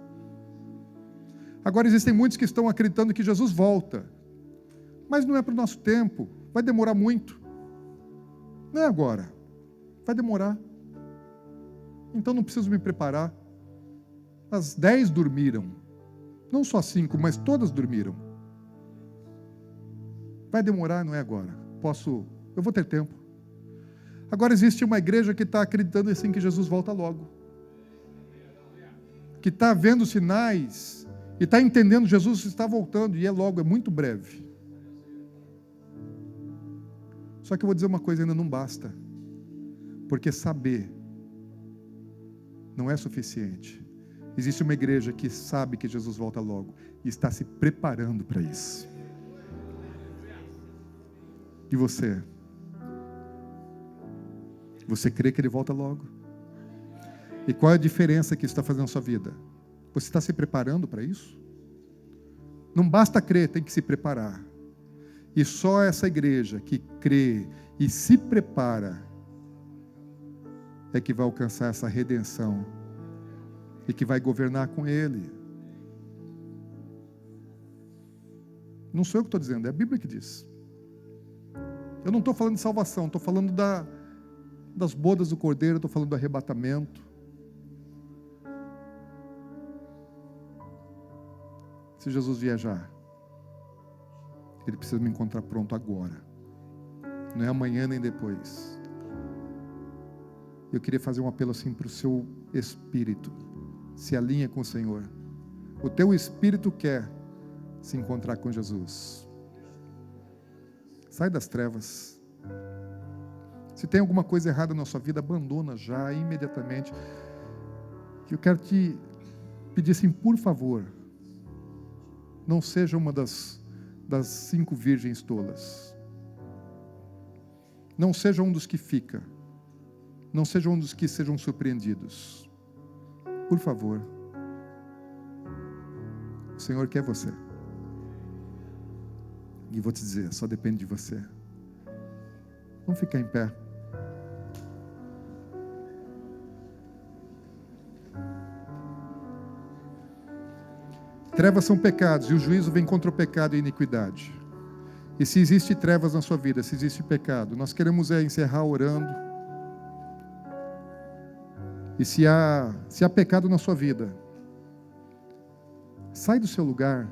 Agora existem muitos que estão acreditando que Jesus volta. Mas não é para o nosso tempo. Vai demorar muito. Não é agora. Vai demorar. Então não preciso me preparar. As 10 dormiram. Não só 5, mas todas dormiram. Vai demorar, não é agora. Eu vou ter tempo. Agora existe uma igreja que está acreditando assim que Jesus volta logo. Que está vendo sinais e está entendendo que Jesus está voltando e é logo, é muito breve. Só que eu vou dizer uma coisa, ainda não basta. Porque saber não é suficiente. Existe uma igreja que sabe que Jesus volta logo e está se preparando para isso. E você? Você crê que Ele volta logo? E qual é a diferença que isso está fazendo na sua vida? Você está se preparando para isso? Não basta crer, tem que se preparar. E só essa igreja que crê e se prepara é que vai alcançar essa redenção e que vai governar com Ele. Não sou eu que estou dizendo, é a Bíblia que diz. Eu não estou falando de salvação, estou falando das bodas do Cordeiro, estou falando do arrebatamento. Se Jesus viajar, Ele precisa me encontrar pronto agora. Não é amanhã nem depois. Eu queria fazer um apelo assim para o seu espírito. Se alinha com o Senhor. O teu espírito quer se encontrar com Jesus. Sai das trevas. Se tem alguma coisa errada na sua vida, abandona já, imediatamente. Eu quero te pedir assim, por favor, não seja uma das 5 virgens tolas. Não seja um dos que fica. Não seja um dos que sejam surpreendidos. Por favor. O Senhor quer você. E vou te dizer, só depende de você. Vamos ficar em pé. Trevas são pecados, e o juízo vem contra o pecado e a iniquidade. E se existe trevas na sua vida, se existe pecado, nós queremos encerrar orando E se há pecado na sua vida, sai do seu lugar.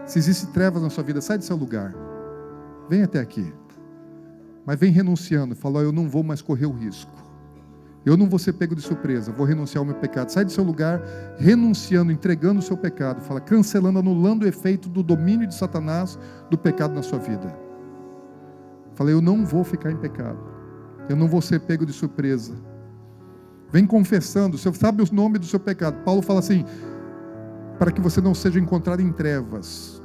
Se existe trevas na sua vida, sai do seu lugar. Vem até aqui. Mas vem renunciando. Fala, eu não vou mais correr o risco. Eu não vou ser pego de surpresa. Vou renunciar ao meu pecado. Sai do seu lugar, renunciando, entregando o seu pecado. Fala, cancelando, anulando o efeito do domínio de Satanás, do pecado na sua vida. Fala, eu não vou ficar em pecado. Eu não vou ser pego de surpresa. Vem confessando. Você sabe o nome do seu pecado. Paulo fala assim, para que você não seja encontrado em trevas.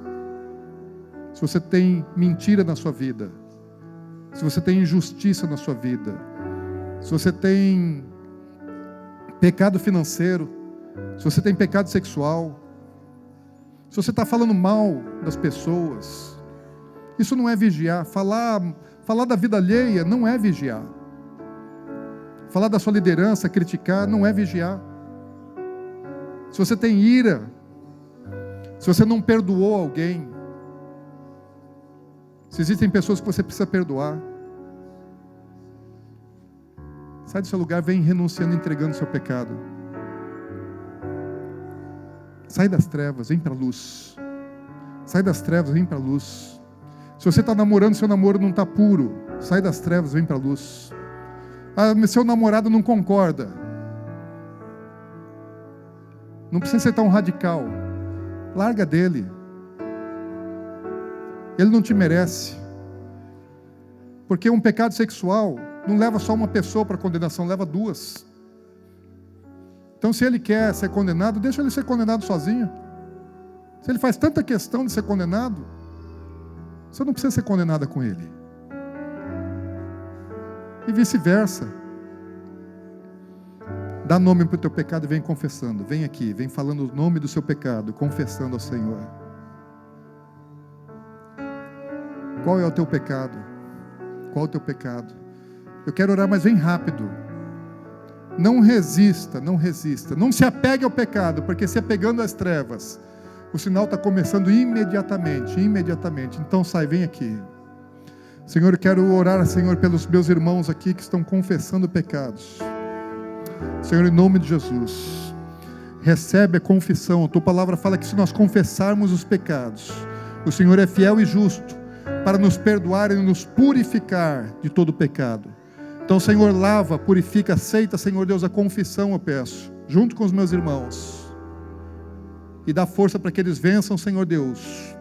Se você tem mentira na sua vida, se você tem injustiça na sua vida, se você tem pecado financeiro, se você tem pecado sexual, se você está falando mal das pessoas, isso não é vigiar. Falar da vida alheia não é vigiar. Falar da sua liderança, criticar, não é vigiar. Se você tem ira, se você não perdoou alguém, se existem pessoas que você precisa perdoar, sai do seu lugar, vem renunciando, entregando o seu pecado. Sai das trevas, vem para a luz. Sai das trevas, vem para a luz. Se você está namorando, seu namoro não está puro, sai das trevas, vem para a luz. Ah, seu namorado não concorda. Não precisa ser tão radical. Larga dele. Ele não te merece. Porque um pecado sexual não leva só uma pessoa para condenação, leva duas. Então, se ele quer ser condenado, deixa ele ser condenado sozinho. Se ele faz tanta questão de ser condenado, você não precisa ser condenada com ele. E vice-versa. Dá nome para o teu pecado e vem confessando. Vem aqui, vem falando o nome do seu pecado, confessando ao Senhor. Qual é o teu pecado? Qual é o teu pecado? Eu quero orar, mas vem rápido. Não resista, não resista. Não se apegue ao pecado, porque se apegando às trevas, o sinal está começando imediatamente, imediatamente. Então sai, vem aqui. Senhor, eu quero orar, Senhor, pelos meus irmãos aqui que estão confessando pecados. Senhor, em nome de Jesus, recebe a confissão. A tua palavra fala que se nós confessarmos os pecados, o Senhor é fiel e justo para nos perdoar e nos purificar de todo pecado. Então, Senhor, lava, purifica, aceita, Senhor Deus, a confissão, eu peço, junto com os meus irmãos, e dá força para que eles vençam, Senhor Deus,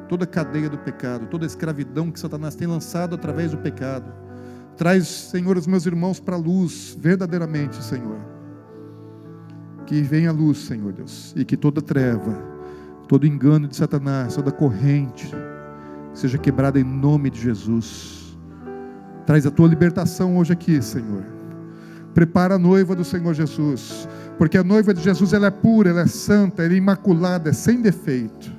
toda a cadeia do pecado, toda a escravidão que Satanás tem lançado através do pecado. Traz, Senhor, os meus irmãos para a luz, verdadeiramente, Senhor. Que venha a luz, Senhor Deus, e que toda treva, todo engano de Satanás, toda corrente, seja quebrada em nome de Jesus. Traz a tua libertação hoje aqui, Senhor. Prepara a noiva do Senhor Jesus, porque a noiva de Jesus, ela é pura, ela é santa, ela é imaculada, é sem defeito.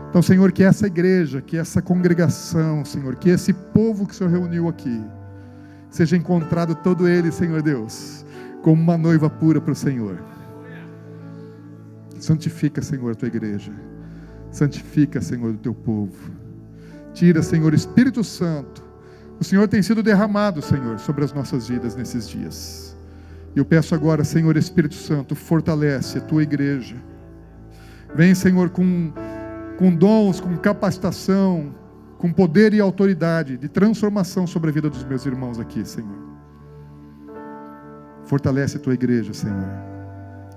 Então, Senhor, que essa igreja, que essa congregação, Senhor, que esse povo que o Senhor reuniu aqui, seja encontrado todo ele, Senhor Deus, como uma noiva pura para o Senhor. Santifica, Senhor, a tua igreja. Santifica, Senhor, o teu povo. Tira, Senhor, Espírito Santo. O Senhor tem sido derramado, Senhor, sobre as nossas vidas nesses dias. E eu peço agora, Senhor, Espírito Santo, fortalece a tua igreja. Vem, Senhor, com dons, com capacitação, com poder e autoridade de transformação sobre a vida dos meus irmãos aqui, Senhor. Fortalece a tua igreja, Senhor.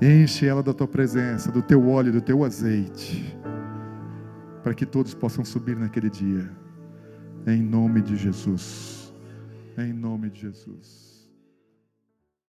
Enche ela da tua presença, do teu óleo, do teu azeite, para que todos possam subir naquele dia. Em nome de Jesus. Em nome de Jesus.